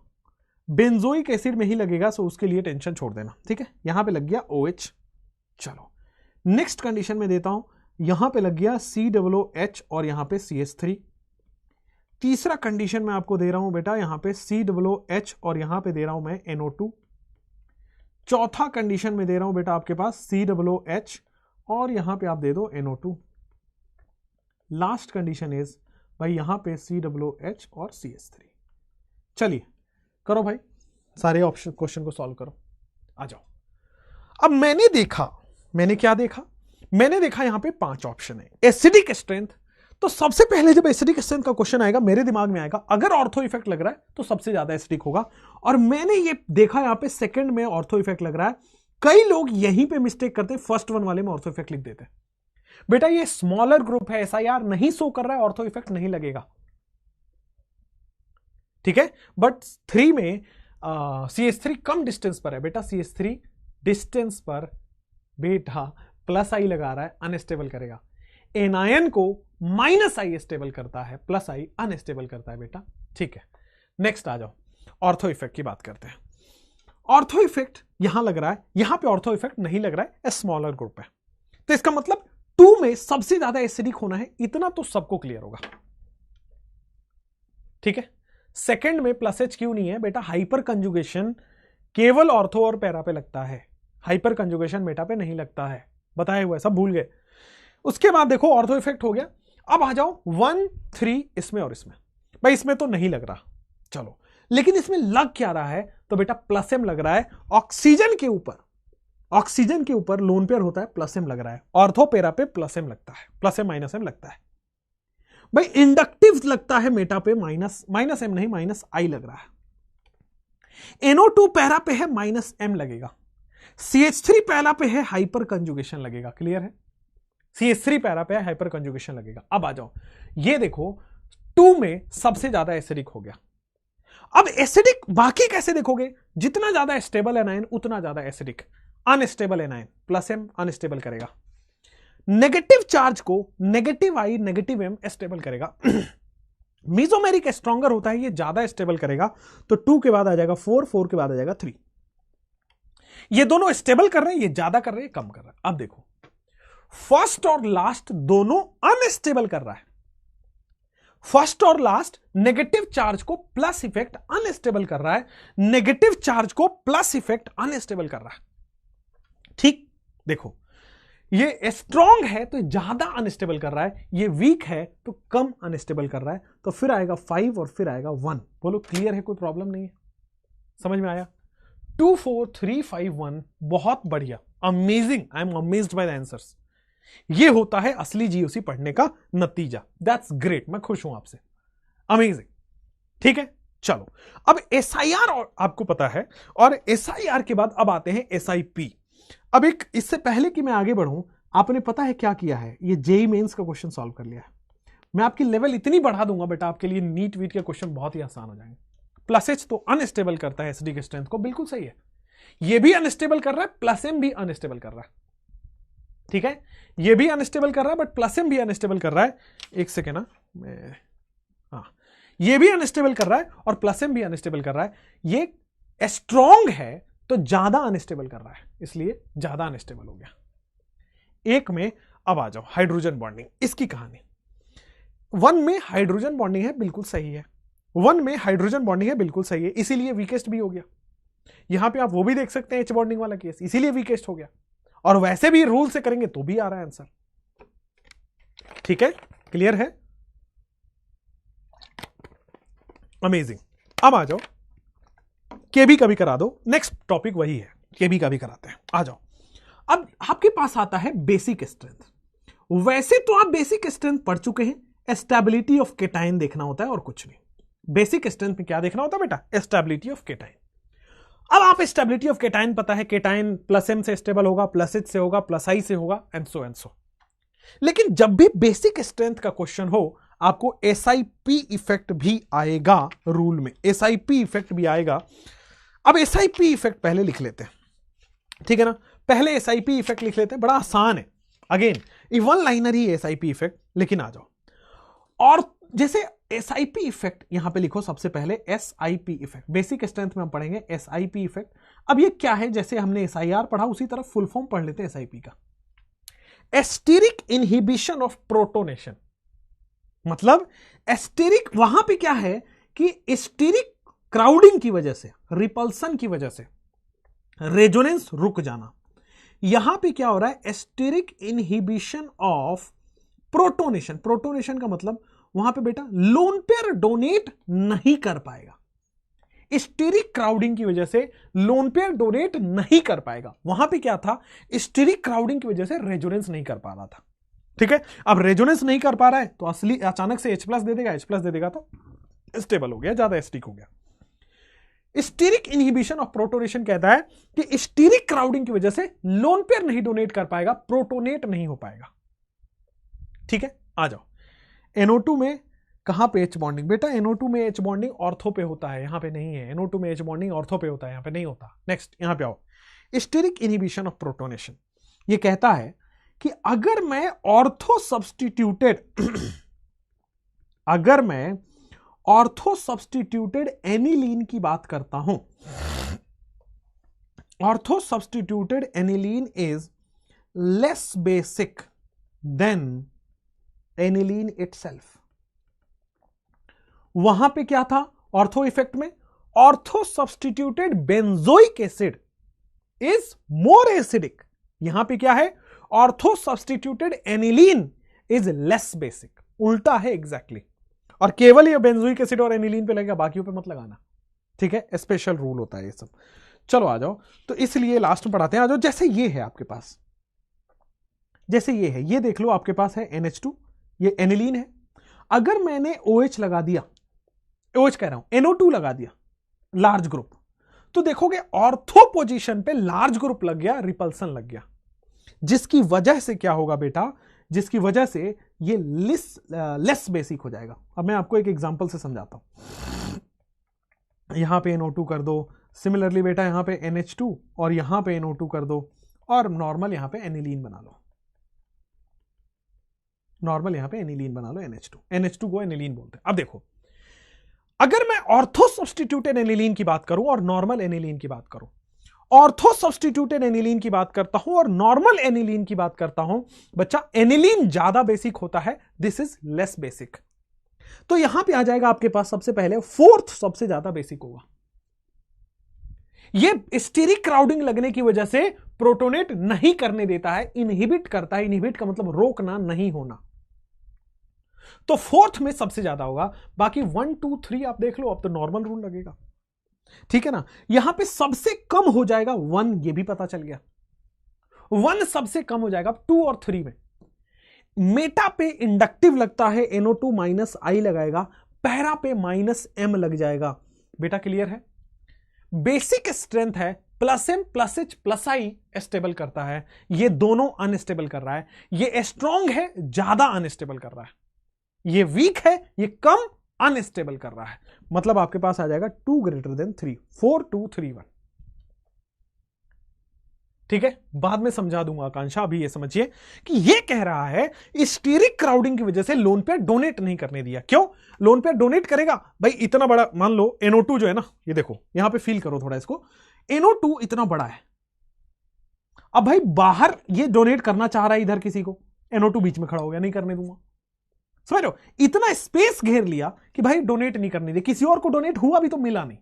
बेंजोइक एसिड में ही लगेगा, सो उसके लिए टेंशन छोड़ देना। ठीक है, यहां पे लग गया OH। चलो नेक्स्ट कंडीशन में देता हूं, यहां पे लग गया COOH और यहां पे CH3। तीसरा कंडीशन में आपको दे रहा हूं बेटा, यहां पे COOH और यहां पे दे रहा हूं मैं NO2। चौथा कंडीशन में दे रहा हूं बेटा आपके पास COOH और यहां पे आप दे दो NO2। लास्ट कंडीशन इज भाई यहां पे COOH और CH3। चलिए करो भाई, सारे ऑप्शन क्वेश्चन को सॉल्व करो, आ जाओ। अब मैंने क्या देखा? मैंने देखा यहां पे 5 ऑप्शन है। एसिडिक स्ट्रेंथ, तो सबसे पहले जब एसिडिक स्ट्रेंथ का क्वेश्चन आएगा मेरे दिमाग में आएगा अगर ऑर्थो इफेक्ट लग रहा है तो सबसे ज्यादा एसिडिक होगा। और मैंने ये देखा यहां पे सेकंड में ऑर्थो इफेक्ट लग रहा है। कई लोग यहीं पे मिस्टेक करते हैं, फर्स्ट वन वाले में ऑर्थो इफेक्ट लिख देते हैं। बेटा ये स्मॉलर ग्रुप है, SIR नहीं शो कर रहा है, ऑर्थो इफेक्ट नहीं लगेगा। ठीक है, बट 3 में CH3 कम डिस्टेंस पर है बेटा, CH3 डिस्टेंस पर बेटा +I लगा रहा है, अनस्टेबल करेगा। एनायन को -I स्टेबल करता है, +I अनस्टेबल करता है बेटा। ठीक है, नेक्स्ट आ जाओ, ऑर्थो इफेक्ट की बात करते हैं। ऑर्थो इफेक्ट यहां लग रहा है, यहां पे ऑर्थो इफेक्ट नहीं लग रहा है, स्मॉलर ग्रुप है, तो इसका मतलब 2 में सबसे ज्यादा एसिडिक होना है, इतना तो सबको क्लियर होगा। ठीक है, सेकंड में +H क्यों नहीं है बेटा? हाइपर कंजुगेशन केवल ऑर्थो और पैरा पे लगता है, हाइपर कंजुगेशन मेटा पे नहीं लगता है, बताए हुए सब भूल गए। उसके बाद देखो ऑर्थो इफेक्ट हो गया। अब आ जाओ 1 3 इसमें और इसमें, भाई इसमें तो नहीं लग रहा, चलो, लेकिन इसमें लग क्या रहा है? तो बेटा +M लग रहा है। ऑक्सीजन के ऊपर लोन पेयर होता है, +M लग रहा है। ऑर्थो पेरा पे +M लगता है, +M लगता है। भाई इंडक्टिव लगता है मेटा पे -M नहीं -I लग रहा है। NO2 पैरा पे है, -M लगेगा। CH3 पैरा पे है, हाइपर कंजुगेशन लगेगा। क्लियर है? CH3 पैरा पे है, हाइपर कंजुगेशन लगेगा। अब आ जाओ, ये देखो 2 में सबसे ज्यादा एसिडिक हो गया। अब एसिडिक बाकी कैसे देखोगे? जितना ज्यादा स्टेबल एनायन उतना ज्यादा acidic. Unstable anion +M unstable करेगा, नेगेटिव चार्ज को -I -M स्टेबल करेगा। मीजोमेरिक स्ट्रॉन्गर होता है, ये ज्यादा स्टेबल करेगा, तो 2 के बाद आ जाएगा 4, 4 के बाद आ जाएगा 3। ये दोनों स्टेबल कर रहे हैं, ये ज्यादा कर रहे हैं, कम कर रहे हैं। अब देखो फर्स्ट और लास्ट दोनों अनस्टेबल कर रहा है। फर्स्ट और लास्ट नेगेटिव चार्ज को प्लस इफेक्ट अनस्टेबल कर रहा है, नेगेटिव चार्ज को प्लस इफेक्ट अनस्टेबल कर रहा है। ठीक, देखो ये स्ट्रॉन्ग है तो ज्यादा अनस्टेबल कर रहा है, ये वीक है तो कम अनस्टेबल कर रहा है, तो फिर आएगा 5 और फिर आएगा 1। बोलो क्लियर है? कोई प्रॉब्लम नहीं है? समझ में आया? 2 4 3 5 1, बहुत बढ़िया, amazing. I am amazed by the answers. ये होता है असली जीओसी पढ़ने का नतीजा। दैट्स ग्रेट, मैं खुश हूं आपसे, अमेजिंग। ठीक है, चलो अब SIR आपको पता है, और SIR के बाद अब आते हैं SIP। अब एक इससे पहले कि मैं आगे बढ़ूं, आपने पता है क्या किया है? ये जेईई मेंस का क्वेश्चन सॉल्व कर लिया है। मैं आपकी लेवल इतनी बढ़ा दूंगा बेटा, आपके लिए नीट वीट के क्वेश्चन बहुत ही आसान हो जाएंगे। +H तो अनस्टेबल करता है एसिडिक स्ट्रेंथ को, बिल्कुल सही है। ये भी अनस्टेबल कर रहा है, +M भी अनस्टेबल कर रहा है। ठीक है, ये भी अनस्टेबल कर रहा है, बट +M भी अनस्टेबल कर रहा है। एक सेकेंड ना, मैं ये भी अनस्टेबल कर रहा है और +M भी अनस्टेबल कर रहा है। ये स्ट्रॉन्ग है तो ज्यादा अनस्टेबल कर रहा है, इसलिए ज्यादा अनस्टेबल हो गया। एक में अब आ जाओ हाइड्रोजन बॉन्डिंग, इसकी कहानी। 1 में हाइड्रोजन बॉन्डिंग है, बिल्कुल सही है। 1 में हाइड्रोजन बॉन्डिंग है, बिल्कुल सही है, इसीलिए वीकेस्ट भी हो गया। यहां पे आप वो भी देख सकते हैं H बॉन्डिंग वाला केस, इसीलिए वीकेस्ट हो गया। और वैसे भी रूल से करेंगे तो भी आ रहा है आंसर। ठीक है, क्लियर है, अमेजिंग। अब आ जाओ, केबी का भी करा दो, नेक्स्ट टॉपिक वही है, केबी का भी कराते हैं, आ जाओ। अब आपके पास आता है बेसिक स्ट्रेंथ। वैसे तो आप बेसिक स्ट्रेंथ पढ़ चुके हैं, स्टेबिलिटी ऑफ केटाइन देखना होता है और कुछ नहीं। बेसिक स्ट्रेंथ में क्या देखना होता है बेटा? Stability of cation. अब आप स्टेबिलिटी ऑफ केटाइन पता है, केटाइन प्लस एम से स्टेबल होगा, प्लस एच से होगा, प्लस आई से होगा, एंड सो। लेकिन जब भी बेसिक स्ट्रेंथ का क्वेश्चन हो, आपको SIP इफेक्ट भी आएगा रूल में, SIP इफेक्ट भी आएगा। अब SIP इफेक्ट पहले लिख लेते हैं, ठीक है ना? पहले SIP इफेक्ट लिख लेते हैं, बड़ा आसान है। अगेन ये वन लाइनर ही SIP इफेक्ट, लेकिन आ जाओ। और जैसे SIP इफेक्ट यहां पे लिखो, सबसे पहले SIP इफेक्ट, बेसिक स्ट्रेंथ में हम पढ़ेंगे SIP इफेक्ट। अब ये क्या है? जैसे हमने SIR पढ़ा उसी तरह फुल फॉर्म पढ़ लेते हैं SIP का। एस्टेरिक इनहिबिशन ऑफ प्रोटोनेशन, मतलब एस्टेरिक वहां पे क्या है कि एस्टेरिक क्राउडिंग की वजह से, रिपल्सन की वजह से रेजोनेंस रुक जाना। यहां पे क्या हो रहा है? Asterisk inhibition of protonation. Protonation का मतलब वहां पे बेटा लोन पेयर डोनेट नहीं कर पाएगा। स्टेरिक क्राउडिंग की वजह से लोन पेयर डोनेट नहीं कर पाएगा। वहां पे क्या था? स्टेरिक क्राउडिंग की वजह से रेजोनेंस नहीं कर पा रहा था। ठीक है, अब रेजोनेंस नहीं कर पा रहा है तो असली अचानक से H+ दे देगा, H+ दे देगा तो स्टेबल हो गया, ज्यादा एस्टिक हो गया। स्टेरिक इनहिबिशन ऑफ प्रोटोनेशन कहता है कि स्टेरिक क्राउडिंग की वजह से लोन पेयर नहीं डोनेट कर पाएगा, प्रोटोनेट नहीं हो पाएगा। ठीक है, आ जाओ। NO2 में कहां पे H बॉन्डिंग? बेटा NO2 में H बॉन्डिंग ऑर्थो पे होता है, यहां पे नहीं है। NO2 में H बॉन्डिंग ऑर्थो पे होता है, यहां पे नहीं होता। नेक्स्ट यहां पे आओ, स्टेरिक इनहिबिशन ऑफ प्रोटोनेशन। ये कहता है कि अगर मैं ऑर्थो सब्स्टिट्यूटेड एनिलीन की बात करता हूं, ortho substituted aniline is less basic than aniline itself. वहां पे क्या था ऑर्थो इफेक्ट में? Ortho substituted benzoic acid is more acidic. यहां पे क्या है? Ortho substituted aniline is less basic. उल्टा है एग्जैक्टली। और केवल ये बेंजोइक एसिड और एनिलीन पे लगेगा, बाकियों पे मत लगाना। ठीक है, स्पेशल रूल होता है ये सब। चलो आ जाओ, तो इसलिए लास्ट में पढ़ाते हैं। आ जाओ, जैसे ये है आपके पास, जैसे ये है, ये देख लो आपके पास है NH2, ये एनिलीन है। अगर मैंने OH लगा दिया, OH कह रहा हूं, NO2 लगा दिया लार्ज ग्रुप, तो देखोगे ऑर्थो पोजीशन पे लार्ज ग्रुप लग गया, रिपल्सन लग गया। जिसकी वजह से क्या होगा बेटा? जिसकी वजह से ये लेस बेसिक हो जाएगा। अब मैं आपको एक एग्जांपल से समझाता हूं। यहां पे NO2 कर दो, सिमिलरली बेटा यहां पे NH2 और यहां पे NO2 कर दो, और नॉर्मल यहां पे एनिलीन बना लो। नॉर्मल यहां पे एनिलीन बना लो, NH2 को एनिलीन बोलते हैं। अब देखो, अगर मैं ऑर्थो सब्स्टिट्यूटेड एनिलीन की बात करूं और नॉर्मल एनिलीन की बात करूं, ऑर्थो सब्स्टिट्यूटेड एनिलीन की बात करता हूं और नॉर्मल एनिलीन की बात करता हूं, बच्चा एनिलीन ज्यादा बेसिक होता है, दिस इज लेस बेसिक। तो यहां पे आ जाएगा आपके पास सबसे पहले फोर्थ सबसे ज्यादा बेसिक होगा। ये स्टेरिक क्राउडिंग लगने की वजह से प्रोटोनेट नहीं करने देता है, इनहिबिट करता है। इनहिबिट का मतलब रोकना, नहीं होना। तो फोर्थ में सबसे ज्यादा होगा। बाकी 1 2 3 आप देख लो, अब तो नॉर्मल रूल लगेगा। ठीक है ना? यहां पे सबसे कम हो जाएगा 1, ये भी पता चल गया। 1 सबसे कम हो जाएगा। 2 और 3 में मेटा पे इंडक्टिव लगता है, NO2 -I लगाएगा, पैरा पे -M लग जाएगा। बेटा क्लियर है? बेसिक स्ट्रेंथ है +M +H +I स्टेबल करता है, ये दोनों अनस्टेबल कर रहा है। ये स्ट्रॉन्ग है, ज्यादा अनस्टेबल कर रहा है। ये वीक है, ये कम अनस्टेबल कर रहा है। मतलब आपके पास आ जाएगा 2 > 3, 4 2 3 1। ठीक है, बाद में समझा दूंगा आकांक्षा। अभी ये समझिए कि ये कह रहा है स्टेरिक क्राउडिंग की वजह से लोन पेयर डोनेट नहीं करने दिया। क्यों? लोन पेयर डोनेट करेगा भाई, इतना बड़ा मान लो NO2 जो है ना, ये देखो यहां पे फील करो थोड़ा इसको, NO2 इतना बड़ा है। अब भाई बाहर ये डोनेट करना चाह रहा है इधर किसी को, NO2 बीच में खड़ा हो गया, नहीं करने दूंगा। समझ लो, इतना स्पेस घेर लिया कि भाई डोनेट नहीं करने दे, किसी और को डोनेट हुआ भी तो मिला नहीं,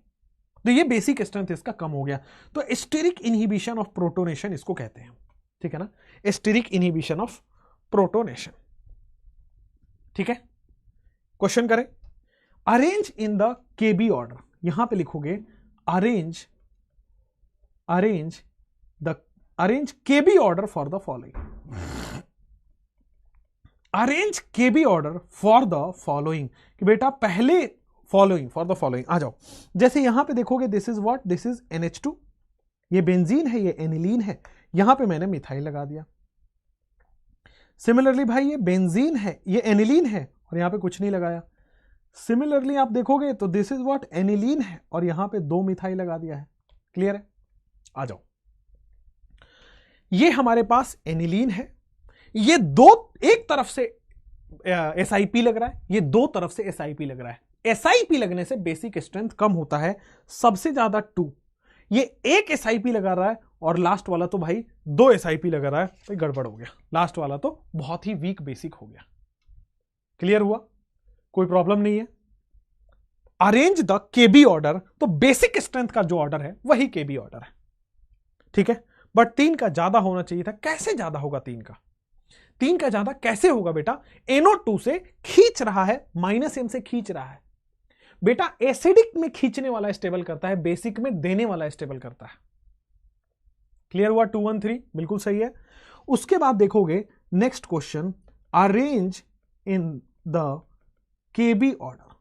तो ये बेसिक स्ट्रेंथ इसका कम हो गया। तो स्टेरिक इनहिबिशन ऑफ प्रोटोनेशन इसको कहते हैं, ठीक है ना, स्टेरिक इनहिबिशन ऑफ प्रोटोनेशन। ठीक है, क्वेश्चन करें, arrange in the KB order, यहां पे लिखोगे arrange KB order for the following, arrange KB order for the following, कि बेटा पहले फॉलोइंग, फॉर द फॉलोइंग आ जाओ। जैसे यहां पे देखोगे this is what, this is NH2, ये बेंजीन है, ये एनिलीन है, यहां पे मैंने मिथाइल लगा दिया। सिमिलरली भाई ये बेंजीन है, ये एनिलीन है और यहां पे कुछ नहीं लगाया। सिमिलरली आप देखोगे तो दिस इज व्हाट, एनिलीन है और यहां पे 2 मिथाइल लगा दिया है। क्लियर है, आ जाओ। ये हमारे पास एनिलीन है, ये एक तरफ से SIP लग रहा है, ये 2 तरफ से SIP लग रहा है। SIP लगने से बेसिक स्ट्रेंथ कम होता है, सबसे ज्यादा 2, ये एक SIP लगा रहा है और लास्ट वाला तो भाई 2 SIP लगा रहा है, तो गड़बड़ हो गया, लास्ट वाला तो बहुत ही वीक बेसिक हो गया। क्लियर हुआ, कोई प्रॉब्लम नहीं है। अरेंज द केबी ऑर्डर, तो बेसिक स्ट्रेंथ का जो ऑर्डर है वही केबी ऑर्डर है, ठीक है, बट 3 का ज्यादा होना चाहिए था। कैसे ज्यादा होगा 3 का? 3 का ज्यादा कैसे होगा बेटा? NO2 से खींच रहा है, -M से खींच रहा है बेटा। एसिडिक में खींचने वाला स्टेबल करता है, बेसिक में देने वाला स्टेबल करता है। क्लियर हुआ? 2 1 3 बिल्कुल सही है। उसके बाद देखोगे next question, arrange in the KB order,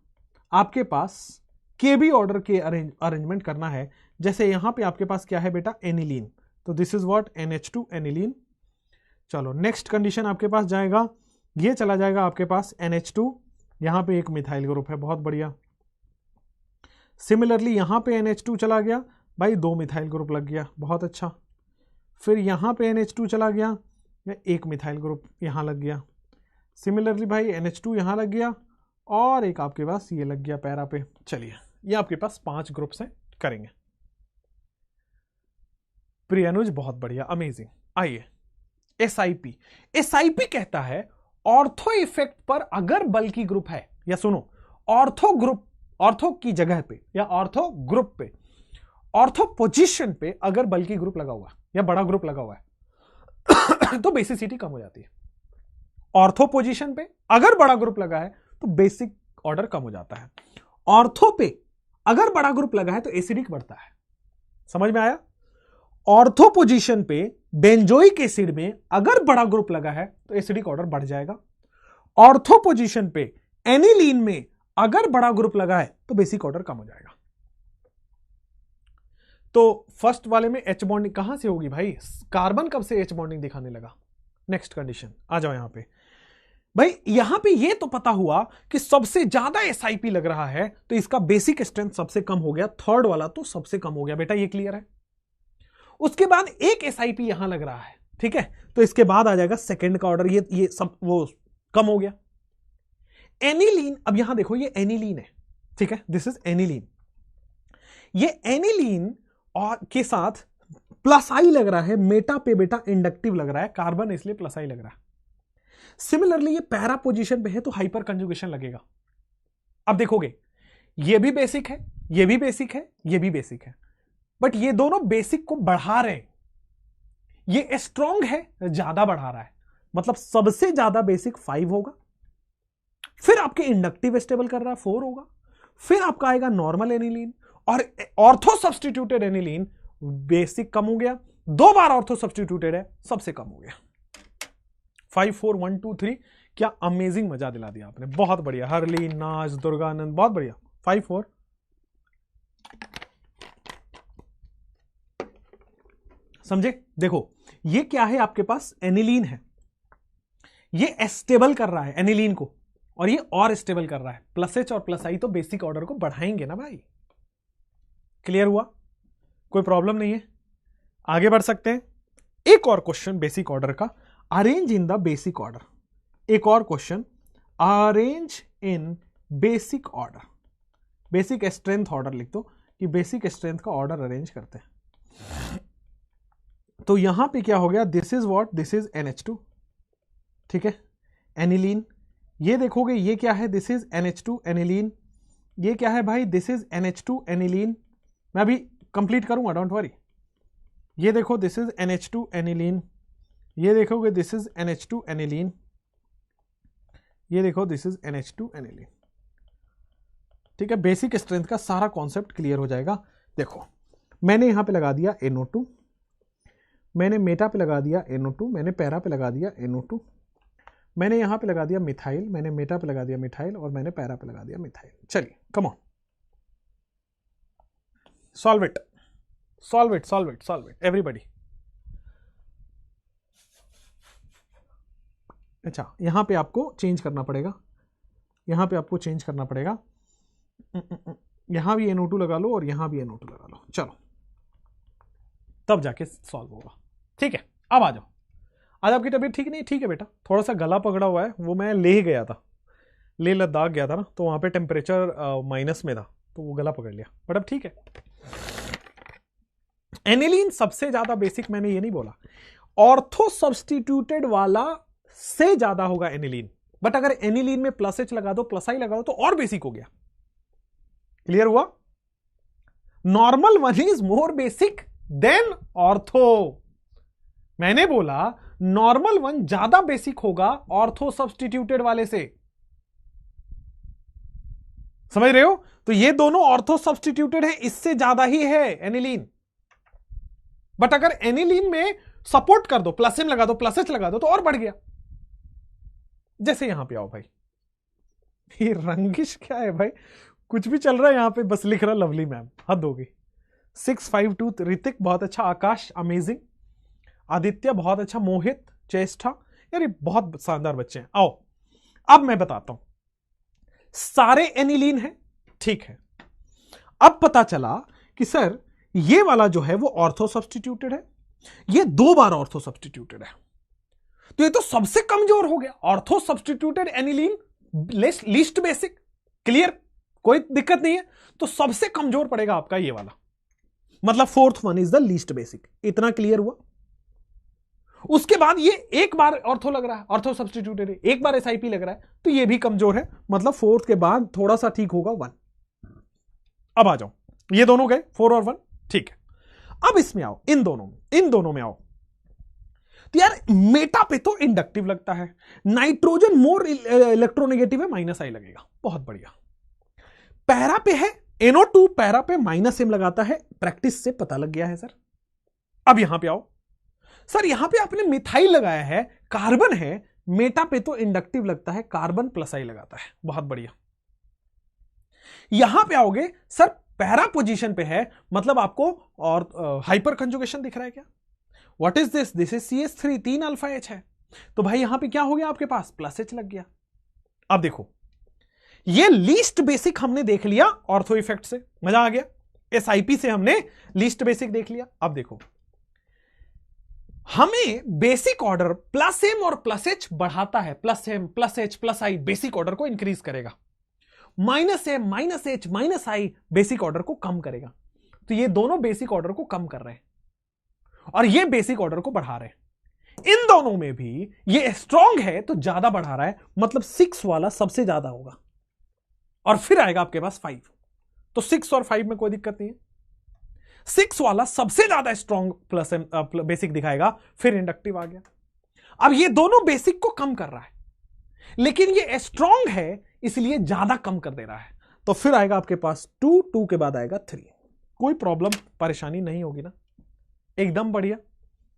आपके पास केबी ऑर्डर के अरेंजमेंट करना है। जैसे यहां पे आपके पास क्या है बेटा, एनिलीन, तो this is what, NH2 aniline. चलो नेक्स्ट कंडीशन आपके पास जाएगा, ये चला जाएगा आपके पास NH2, यहां पे एक मिथाइल ग्रुप है, बहुत बढ़िया। सिमिलरली यहां पे NH2 चला गया भाई, 2 मिथाइल ग्रुप लग गया, बहुत अच्छा। फिर यहां पे NH2 चला गया, एक मिथाइल ग्रुप यहां लग गया। सिमिलरली भाई NH2 यहां लग गया और एक आपके पास ये लग गया पैरा पे। चलिए ये आपके पास 5 ग्रुप्स हैं, करेंगे। प्रियनुज बहुत बढ़िया, अमेजिंग। आइए SIP कहता है ऑर्थो इफेक्ट पर अगर बल्कि ग्रुप है, या सुनो, ऑर्थो ग्रुप, ऑर्थो की जगह पे या ऑर्थो ग्रुप पे, ऑर्थो पोजीशन पे अगर बल्कि ग्रुप लगा हुआ या बड़ा ग्रुप लगा हुआ है तो बेसिसिटी कम हो जाती है। ऑर्थो पोजीशन पे अगर बड़ा ग्रुप लगा है तो बेसिक ऑर्डर कम हो जाता है। ऑर्थो पे अगर बड़ा ग्रुप लगा है तो एसिडिक बढ़ता है। समझ में आया? ऑर्थो पोजीशन पे बेंजोइक एसिड में अगर बड़ा ग्रुप लगा है तो एसिडिक ऑर्डर बढ़ जाएगा। ऑर्थो पोजीशन पे एनिलीन में अगर बड़ा ग्रुप लगा है तो बेसिक ऑर्डर कम हो जाएगा। तो फर्स्ट वाले में H बॉन्डिंग कहां से होगी भाई? कार्बन कब से H बॉन्डिंग दिखाने लगा? नेक्स्ट कंडीशन आ जाओ यहां पे भाई। यहां पे ये तो पता हुआ कि सबसे ज्यादा SIP लग रहा है तो इसका बेसिक स्ट्रेंथ सबसे कम हो गया, थर्ड वाला तो सबसे कम हो गया बेटा, ये क्लियर है। उसके बाद एक SIP यहां लग रहा है, ठीक है, तो इसके बाद आ जाएगा सेकंड का ऑर्डर, ये सब वो कम हो गया। एनिलीन, अब यहां देखो ये एनिलीन है, ठीक है, दिस इज एनिलीन। ये एनिलीन और के साथ प्लस आई लग रहा है, मेटा पे बेटा इंडक्टिव लग रहा है, कार्बन इसलिए प्लस आई लग रहा है। सिमिलरली ये पैरा पोजीशन पे है तो हाइपर कंजुगेशन लगेगा। अब देखोगे ये भी बेसिक है, ये भी बेसिक है, ये भी बेसिक है, बट ये दोनों बेसिक को बढ़ा रहे हैं। ये स्ट्रॉन्ग है, ज्यादा बढ़ा रहा है, मतलब सबसे ज्यादा बेसिक 5 होगा, फिर आपके इंडक्टिव स्टेबल कर रहा है 4 होगा, फिर आपका आएगा नॉर्मल एनिलीन और ऑर्थो सब्स्टिट्यूटेड एनिलीन, बेसिक कम हो गया, 2 बार ऑर्थो सब्स्टिट्यूटेड है, सबसे कम हो गया। 5 4 1 2 3, क्या अमेजिंग, मजा दिला दिया आपने, बहुत बढ़िया। हरलीन, नाज, दुर्गानंद, बहुत बढ़िया। 5 4 समझे? देखो ये क्या है आपके पास, एनिलीन है, ये स्टेबल कर रहा है एनिलीन को और ये और स्टेबल कर रहा है। प्लस H और प्लस I तो बेसिक ऑर्डर को बढ़ाएंगे ना भाई। क्लियर हुआ? कोई प्रॉब्लम नहीं है, आगे बढ़ सकते हैं। एक और क्वेश्चन बेसिक ऑर्डर का, arrange in the basic order. एक और question, arrange in basic order, basic strength order लिख दो कि बेसिक स्ट्रेंथ का ऑर्डर अरेंज करते हैं। तो यहां पे क्या हो गया, this is what, this is NH2, ठीक है, एनिलीन, ये देखोगे ये क्या है, दिस इज NH2 एनिलीन। ये क्या है भाई, दिस इज NH2 एनिलीन। मैं अभी कंप्लीट करूंगा, डोंट वरी। ये देखो दिस इज NH2 एनिलीन। ये देखोगे दिस इज NH2 एनिलीन। ये देखो दिस इज NH2 एनिलीन। ठीक है, बेसिक स्ट्रेंथ का सारा कॉन्सेप्ट क्लियर हो जाएगा। देखो मैंने यहां पे लगा दिया NO2, मैंने मेटा पे लगा दिया NO2, मैंने पैरा पे लगा दिया NO2, मैंने यहां पे लगा दिया मिथाइल, मैंने मेटा पे लगा दिया मिथाइल, और मैंने पैरा पे लगा दिया मिथाइल। चलिए come on, solve it, solve it, solve it, solve it everybody. अच्छा, यहां पे आपको चेंज करना पड़ेगा, यहां पे आपको चेंज करना पड़ेगा। यहां भी NO2 लगा लो और यहां भी NO2 लगा लो। चलो तब जाके सॉल्व होगा। ठीक है, अब आ जाओ। आज आपकी तबीयत ठीक नहीं? ठीक है बेटा, थोड़ा सा गला पकड़ा हुआ है, वो मैं ले गया था, ले लद्दाख गया था ना, तो वहां पे टेम्परेचर माइनस में था, तो वो गला पकड़ लिया, बट अब ठीक है। एनिलीन सबसे ज्यादा बेसिक, मैंने ये नहीं बोला, ऑर्थो सब्स्टिट्यूटेड वाला से ज्यादा होगा एनिलीन, बट अगर एनिलीन में प्लस H लगा दो, प्लस I लगा दो, तो और बेसिक हो गया। क्लियर हुआ? Normal one is more basic than ortho. मैंने बोला नॉर्मल वन ज्यादा बेसिक होगा ऑर्थो सब्स्टिट्यूटेड वाले से, समझ रहे हो? तो ये दोनों ऑर्थो सब्स्टिट्यूटेड है, इससे ज्यादा ही है एनिलीन। बट अगर एनिलीन में सपोर्ट कर दो, प्लस M लगा दो, प्लस H लगा दो, तो और बढ़ गया। जैसे यहां पे आओ भाई, ये रंगिश क्या है भाई, कुछ भी चल रहा है यहां पे, बस लिख रहा लवली मैम, हद होगी। 652 ऋतिक बहुत अच्छा, आकाश अमेजिंग, आदित्य बहुत अच्छा, मोहित, चेष्टा, यार ये बहुत शानदार बच्चे हैं। आओ अब मैं बताता हूं, सारे एनिलीन हैं, ठीक है। अब पता चला कि सर ये वाला जो है वो ऑर्थो सब्स्टिट्यूटेड है, ये 2 बार ऑर्थो सब्स्टिट्यूटेड है, तो ये तो सबसे कमजोर हो गया। Ortho substituted aniline least basic, clear, कोई दिक्कत नहीं है। तो सबसे कमजोर पड़ेगा आपका ये वाला, मतलब 4th one is the least basic. इतना क्लियर हुआ? उसके बाद ये एक बार ऑर्थो लग रहा है, ऑर्थो सब्स्टिट्यूटेड है, एक बार SIP लग रहा है, तो ये भी कमजोर है, मतलब 4th के बाद थोड़ा सा ठीक होगा 1। अब आ जाओ, ये दोनों गए 4 और 1, ठीक है। अब इसमें आओ, इन दोनों में आओ, तो यार मेटा पे तो इंडक्टिव लगता है, नाइट्रोजन मोर इलेक्ट्रोनेगेटिव है, -I लगेगा, बहुत बढ़िया। पैरा पे है NO2, पैरा पे -M लगाता है, प्रैक्टिस से पता लग गया है सर। अब यहां पे आओ सर, यहां पे आपने मिथाइल लगाया है, कार्बन है, मेटा पे तो इंडक्टिव लगता है, कार्बन +I लगाता है, बहुत बढ़िया। यहां पे आओगे सर, पैरा पोजीशन पे है, मतलब आपको और हाइपर कंजुगेशन दिख रहा है क्या? What is this? This is CH3, 3 alpha H है, तो भाई यहां पे क्या हो गया आपके पास? +H लग गया। अब देखो, ये लीस्ट बेसिक हमने देख लिया ऑर्थो इफेक्ट से, मजा आ गया। SIP से हमने लीस्ट बेसिक देख लिया। अब देखो, हमें बेसिक ऑर्डर +M और +H बढ़ाता है, +M +H +I basic order को इंक्रीज करेगा, -M -H -I basic order को कम करेगा। तो ये दोनों बेसिक ऑर्डर को कम कर रहे हैं और ये बेसिक ऑर्डर को बढ़ा रहे हैं। इन दोनों में भी ये स्ट्रॉन्ग है तो ज्यादा बढ़ा रहा है, मतलब 6 वाला सबसे ज्यादा होगा, और फिर आएगा आपके पास 5। तो 6 और 5 में कोई दिक्कत नहीं है, 6 वाला सबसे ज्यादा स्ट्रॉन्ग बेसिक दिखाएगा, फिर इंडक्टिव आ गया। अब ये दोनों बेसिक को कम कर रहा है, लेकिन ये स्ट्रॉन्ग है इसलिए ज्यादा कम कर दे रहा है, तो फिर आएगा आपके पास 2, 2 के बाद आएगा 3। कोई प्रॉब्लम परेशानी नहीं होगी ना? एकदम बढ़िया,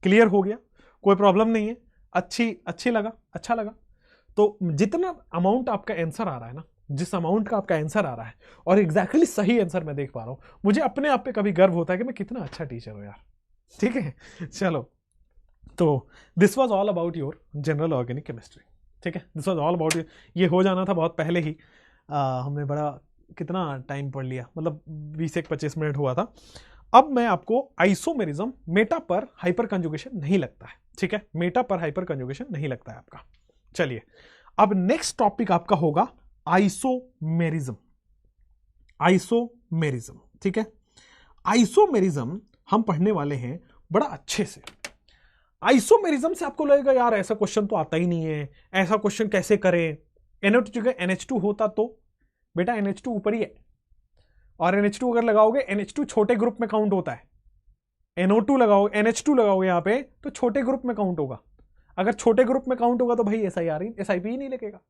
क्लियर हो गया, कोई प्रॉब्लम नहीं है। अच्छी लगा, अच्छा लगा। तो जितना अमाउंट आपका आंसर आ रहा है ना, जिस अमाउंट का आपका आंसर आ रहा है, और एग्जैक्टली सही आंसर मैं देख पा रहा हूं, मुझे अपने आप पे कभी गर्व होता है कि मैं कितना अच्छा टीचर हूं यार। ठीक है, चलो, तो this was all about your general organic chemistry. ठीक है, दिस वाज ऑल अबाउट, ये हो जाना था बहुत पहले ही। हमने बड़ा कितना टाइम पढ़ लिया, मतलब 20-25 मिनट हुआ था। अब मैं आपको आइसोमेरिज्म, मेटा पर हाइपर कंजुगेशन नहीं लगता है, ठीक है, मेटा पर हाइपर कंजुगेशन नहीं लगता है आपका। चलिए, अब नेक्स्ट टॉपिक आपका होगा आइसोमेरिज्म। आइसोमेरिज्म, ठीक है, आइसोमेरिज्म हम पढ़ने वाले हैं बड़ा अच्छे से। आइसोमेरिज्म से आपको लगेगा यार ऐसा क्वेश्चन तो आता ही नहीं है, ऐसा क्वेश्चन कैसे करें? NO2 जगह NH2 होता तो बेटा NH2 ऊपर ही है, और NH2 अगर लगाओगे NH2 छोटे ग्रुप में काउंट होता है। NO2 लगाओ, NH2 लगाओगे यहां पे तो छोटे ग्रुप में काउंट होगा। अगर छोटे ग्रुप में काउंट होगा तो भाई SiP ही नहीं लगेगा।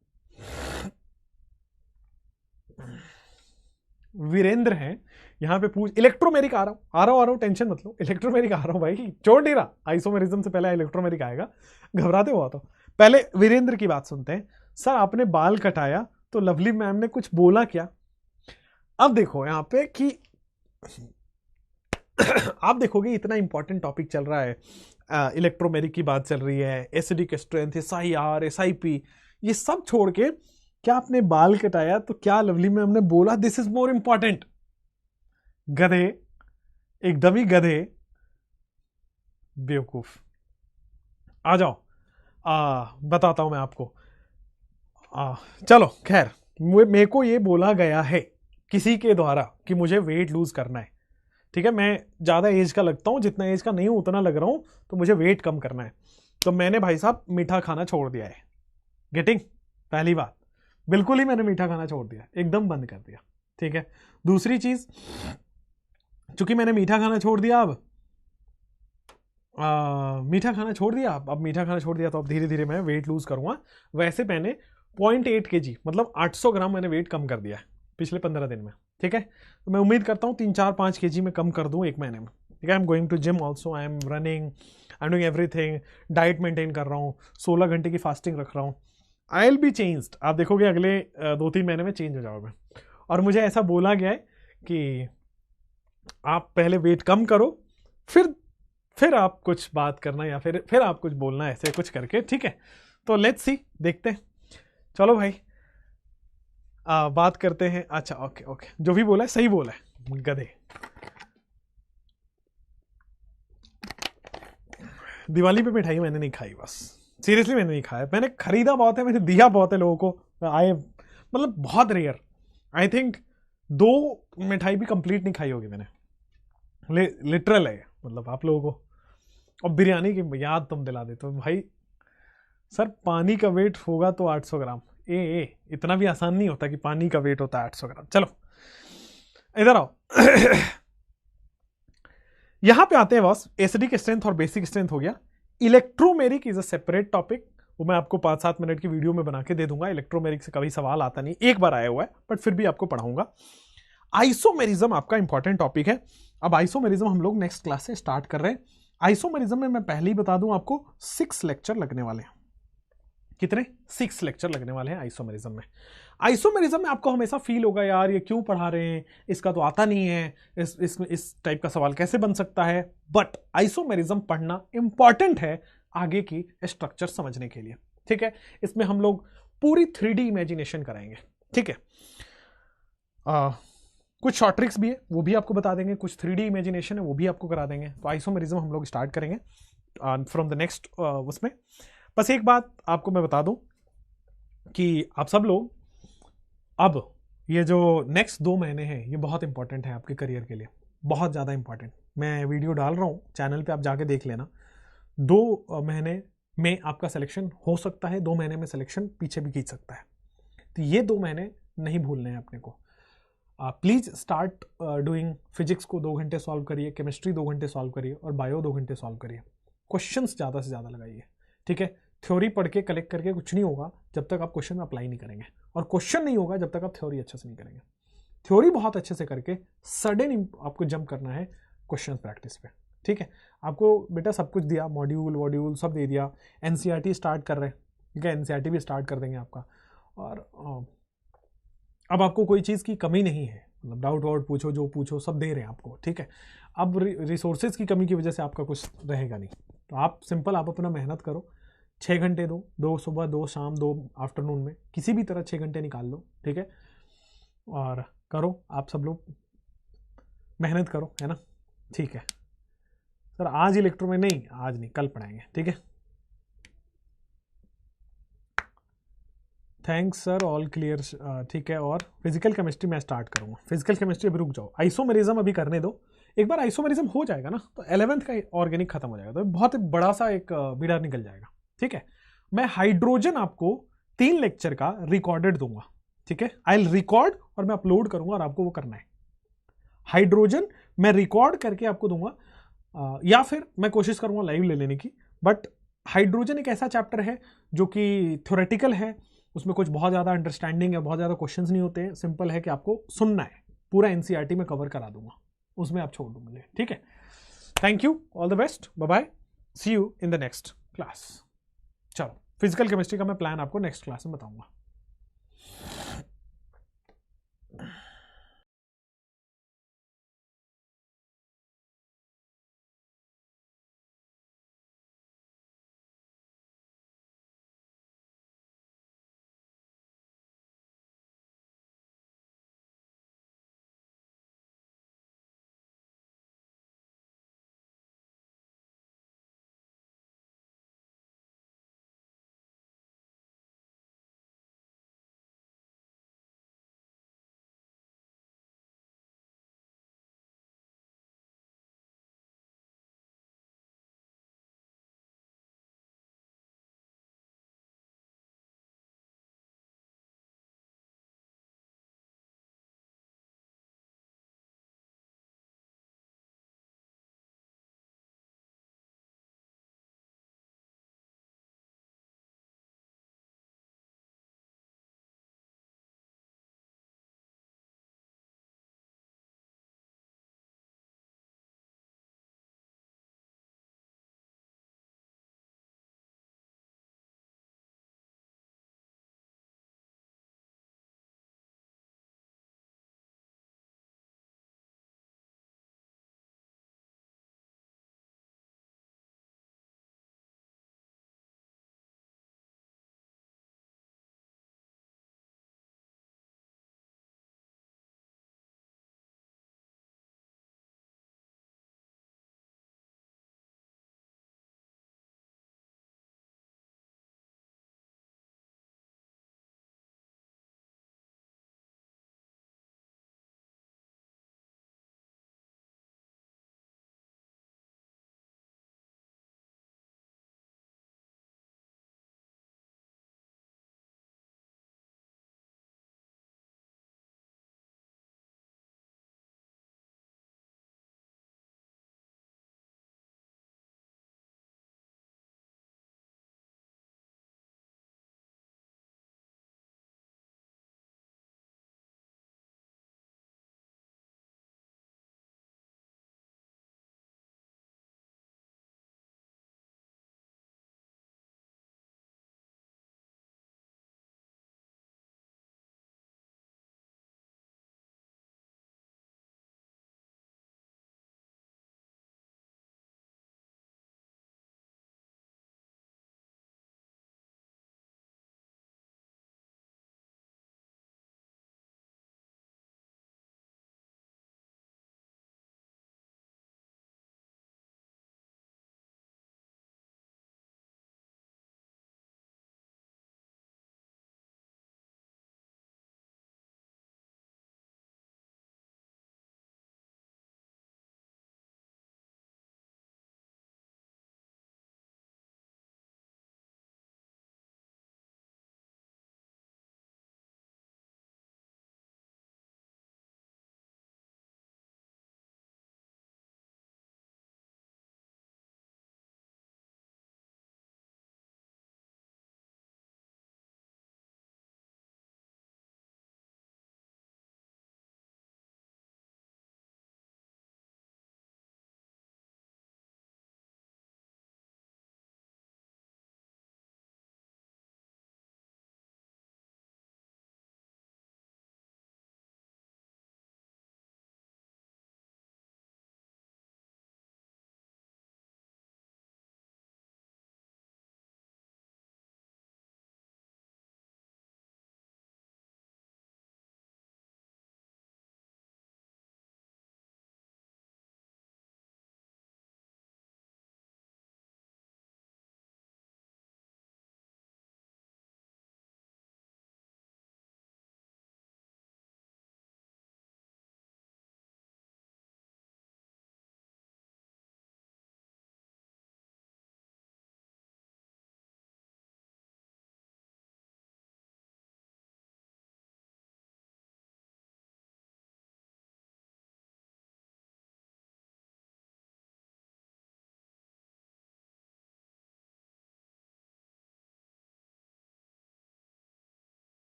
वीरेंद्र हैं यहां पे पूछ, इलेक्ट्रोमेरिक आ रहा हूं, टेंशन मत लो, इलेक्ट्रोमेरिक आ रहा हूं भाई, छोड़ नहीं रहा, आइसोमेरिज्म से पहले इलेक्ट्रोमेरिक आएगा, घबराते हो तो। पहले वीरेंद्र की बात सुनते हैं। सर आपने बाल कटाया तो लवली मैम ने कुछ बोला क्या? अब देखो यहां पे कि आप देखोगे इतना इंपॉर्टेंट टॉपिक चल रहा है, इलेक्ट्रोमेरिक की बात चल रही है, एसिडिक स्ट्रेंथ, SIR, SIP, ये सब छोड़ के क्या आपने बाल कटाया तो क्या लवली मैम ने बोला दिस इज मोर इंपॉर्टेंट? गधे, एकदम ही गधे, बेवकूफ। आ जाओ, बताता हूं मैं आपको। चलो खैर, मेरे को ये बोला गया है किसी के द्वारा कि मुझे वेट लूज करना है, ठीक है। मैं ज्यादा एज का लगता हूं, जितना एज का नहीं हूं उतना लग रहा हूं, तो मुझे वेट कम करना है। तो मैंने भाई साहब मीठा खाना छोड़ दिया है। गेटिंग? पहली बात, बिल्कुल ही मैंने मीठा खाना छोड़ दिया, एकदम बंद कर दिया, ठीक है। दूसरी चीज, चूंकि मैंने मीठा खाना छोड़ दिया, अब मीठा खाना छोड़ दिया, अब मीठा खाना छोड़ दिया तो अब धीरे धीरे मैं वेट लूज करूंगा। वैसे मैंने 0.8 kg मतलब 800 ग्राम मैंने वेट कम कर दिया है पिछले 15 दिन में, ठीक है। तो मैं उम्मीद करता हूँ 3-4-5 kg में कम कर दूँ एक महीने में, ठीक है। I am going to gym also, I am running, I am doing everything, diet maintain कर रहा हूँ, 16 घंटे की फास्टिंग रख रहा हूँ। आई विल बी चेंज्ड, आप देखोगे अगले 2-3 महीने में चेंज हो जाओगे। और मुझे ऐसा बोला गया है कि आप पहले वेट कम करो, फिर आप कुछ बात करना या फिर आप कुछ बोलना, ऐसे कुछ करके, ठीक है। तो लेट्स सी, देखते हैं। चलो भाई, बात करते हैं। अच्छा ओके, जो भी बोला है सही बोला है, गधे। दिवाली पे मिठाई मैंने नहीं खाई, बस सीरियसली मैंने नहीं खाया। मैंने खरीदा बहुत है, मैंने दिया बहुत है लोगों को, आए मतलब बहुत रेयर। आई थिंक 2 मिठाई भी कंप्लीट नहीं खाई होगी मैंने, लिटरल है मतलब आप लोगों को। और बिरयानी की याद तुम दिला देते हो भाई। सर पानी का वेट होगा तो 800 ग्राम, इतना भी आसान नहीं होता कि पानी का वेट होता है 800 ग्राम। चलो इधर आओ। यहां पे आते हैं बॉस, एसिडिक स्ट्रेंथ और बेसिक स्ट्रेंथ हो गया। Electromeric is a separate topic, वो मैं आपको 5-7 मिनट की वीडियो में बना के दे दूंगा। इलेक्ट्रोमेरिक से कभी सवाल आता नहीं, एक बार आया हुआ है बट फिर भी आपको पढ़ाऊंगा। आइसोमेरिज्म आपका इंपॉर्टेंट टॉपिक है। अब आइसोमेरिज्म हम लोग नेक्स्ट क्लास से स्टार्ट कर रहे हैं। आइसोमेरिज्म में मैं पहले ही बता दूं आपको 6 लेक्चर लगने वाले हैं। कितने? 6 लेक्चर लगने वाले हैं आइसोमेरिज्म में। आइसोमेरिज्म में आपको हमेशा फील होगा यार ये क्यों पढ़ा रहे हैं, इसका तो आता नहीं है, इस टाइप का सवाल कैसे बन सकता है। बट आइसोमेरिज्म पढ़ना इंपॉर्टेंट है आगे की स्ट्रक्चर समझने के लिए, ठीक है। इसमें हम लोग पूरी 3D इमेजिनेशन कराएंगे, ठीक है। कुछ शॉर्ट ट्रिक्स भी है, वो भी आपको बता देंगे, कुछ 3D इमेजिनेशन है वो भी आपको करा देंगे। तो आइसोमेरिज्म हम लोग स्टार्ट करेंगे फ्रॉम द नेक्स्ट उसमें। बस एक बात आपको मैं बता दूं कि आप सब लोग अब ये जो नेक्स्ट 2 महीने हैं ये बहुत इंपॉर्टेंट है आपके करियर के लिए, बहुत ज़्यादा इंपॉर्टेंट। मैं वीडियो डाल रहा हूँ चैनल पे, आप जाके देख लेना। 2 महीने में आपका सिलेक्शन हो सकता है, 2 महीने में सिलेक्शन पीछे भी खींच सकता है। तो ये 2 महीने नहीं भूलने हैं अपने को। प्लीज़ स्टार्ट डूइंग फिजिक्स को 2 घंटे सॉल्व करिए, केमिस्ट्री 2 घंटे सॉल्व करिए और बायो 2 घंटे सॉल्व करिए। क्वेश्चंस ज़्यादा से ज़्यादा लगाइए, ठीक है। थ्योरी पढ़ के कलेक्ट करके कुछ नहीं होगा जब तक आप क्वेश्चन में अप्लाई नहीं करेंगे, और क्वेश्चन नहीं होगा जब तक आप थ्योरी अच्छे से नहीं करेंगे। थ्योरी बहुत अच्छे से करके सडन आपको जंप करना है क्वेश्चन प्रैक्टिस पे, ठीक है। आपको बेटा सब कुछ दिया, मॉड्यूल सब दे दिया, NCERT स्टार्ट कर रहे हैं, ठीक है। NCERT भी स्टार्ट कर देंगे आपका, और अब आपको कोई चीज़ की कमी नहीं है, मतलब डाउट वाउट पूछो, जो पूछो सब दे रहे हैं आपको, ठीक है। अब रिसोर्सेज की कमी की वजह से आपका कुछ रहेगा नहीं। तो आप सिंपल आप अपना मेहनत करो, 6 घंटे दो, 2 सुबह 2 शाम 2 आफ्टरनून में, किसी भी तरह 6 घंटे निकाल लो, ठीक है। और करो, आप सब लोग मेहनत करो, है ना, ठीक है। सर आज इलेक्ट्रो में नहीं, आज नहीं, कल पढ़ाएंगे, ठीक है। थैंक्स सर, ऑल क्लियर, ठीक है। और फिजिकल केमिस्ट्री मैं स्टार्ट करूँगा। फिजिकल केमिस्ट्री अभी रुक जाओ, आइसोमेरिज्म अभी करने दो। एक बार आइसोमेरिज्म हो जाएगा ना तो 11th का ऑर्गेनिक खत्म हो जाएगा, तो बहुत बड़ा सा एक बीड़ा निकल जाएगा, ठीक है। मैं हाइड्रोजन आपको 3 लेक्चर का रिकॉर्डेड दूंगा, ठीक है। आई विल रिकॉर्ड और मैं अपलोड करूंगा और आपको वो करना है। हाइड्रोजन मैं रिकॉर्ड करके आपको दूंगा, या फिर मैं कोशिश करूंगा लाइव ले लेने की। बट हाइड्रोजन एक ऐसा चैप्टर है जो कि थ्योरेटिकल है, उसमें कुछ बहुत ज़्यादा अंडरस्टैंडिंग है, बहुत ज़्यादा क्वेश्चंस नहीं होते हैं, सिंपल है कि आपको सुनना है। पूरा एनसीईआरटी में कवर करा दूंगा, उसमें आप छोड़ दो मुझे, ठीक है। Thank you, all the best, bye bye, see you in the next class. चलो, फिजिकल केमिस्ट्री का मैं प्लान आपको नेक्स्ट क्लास में बताऊंगा।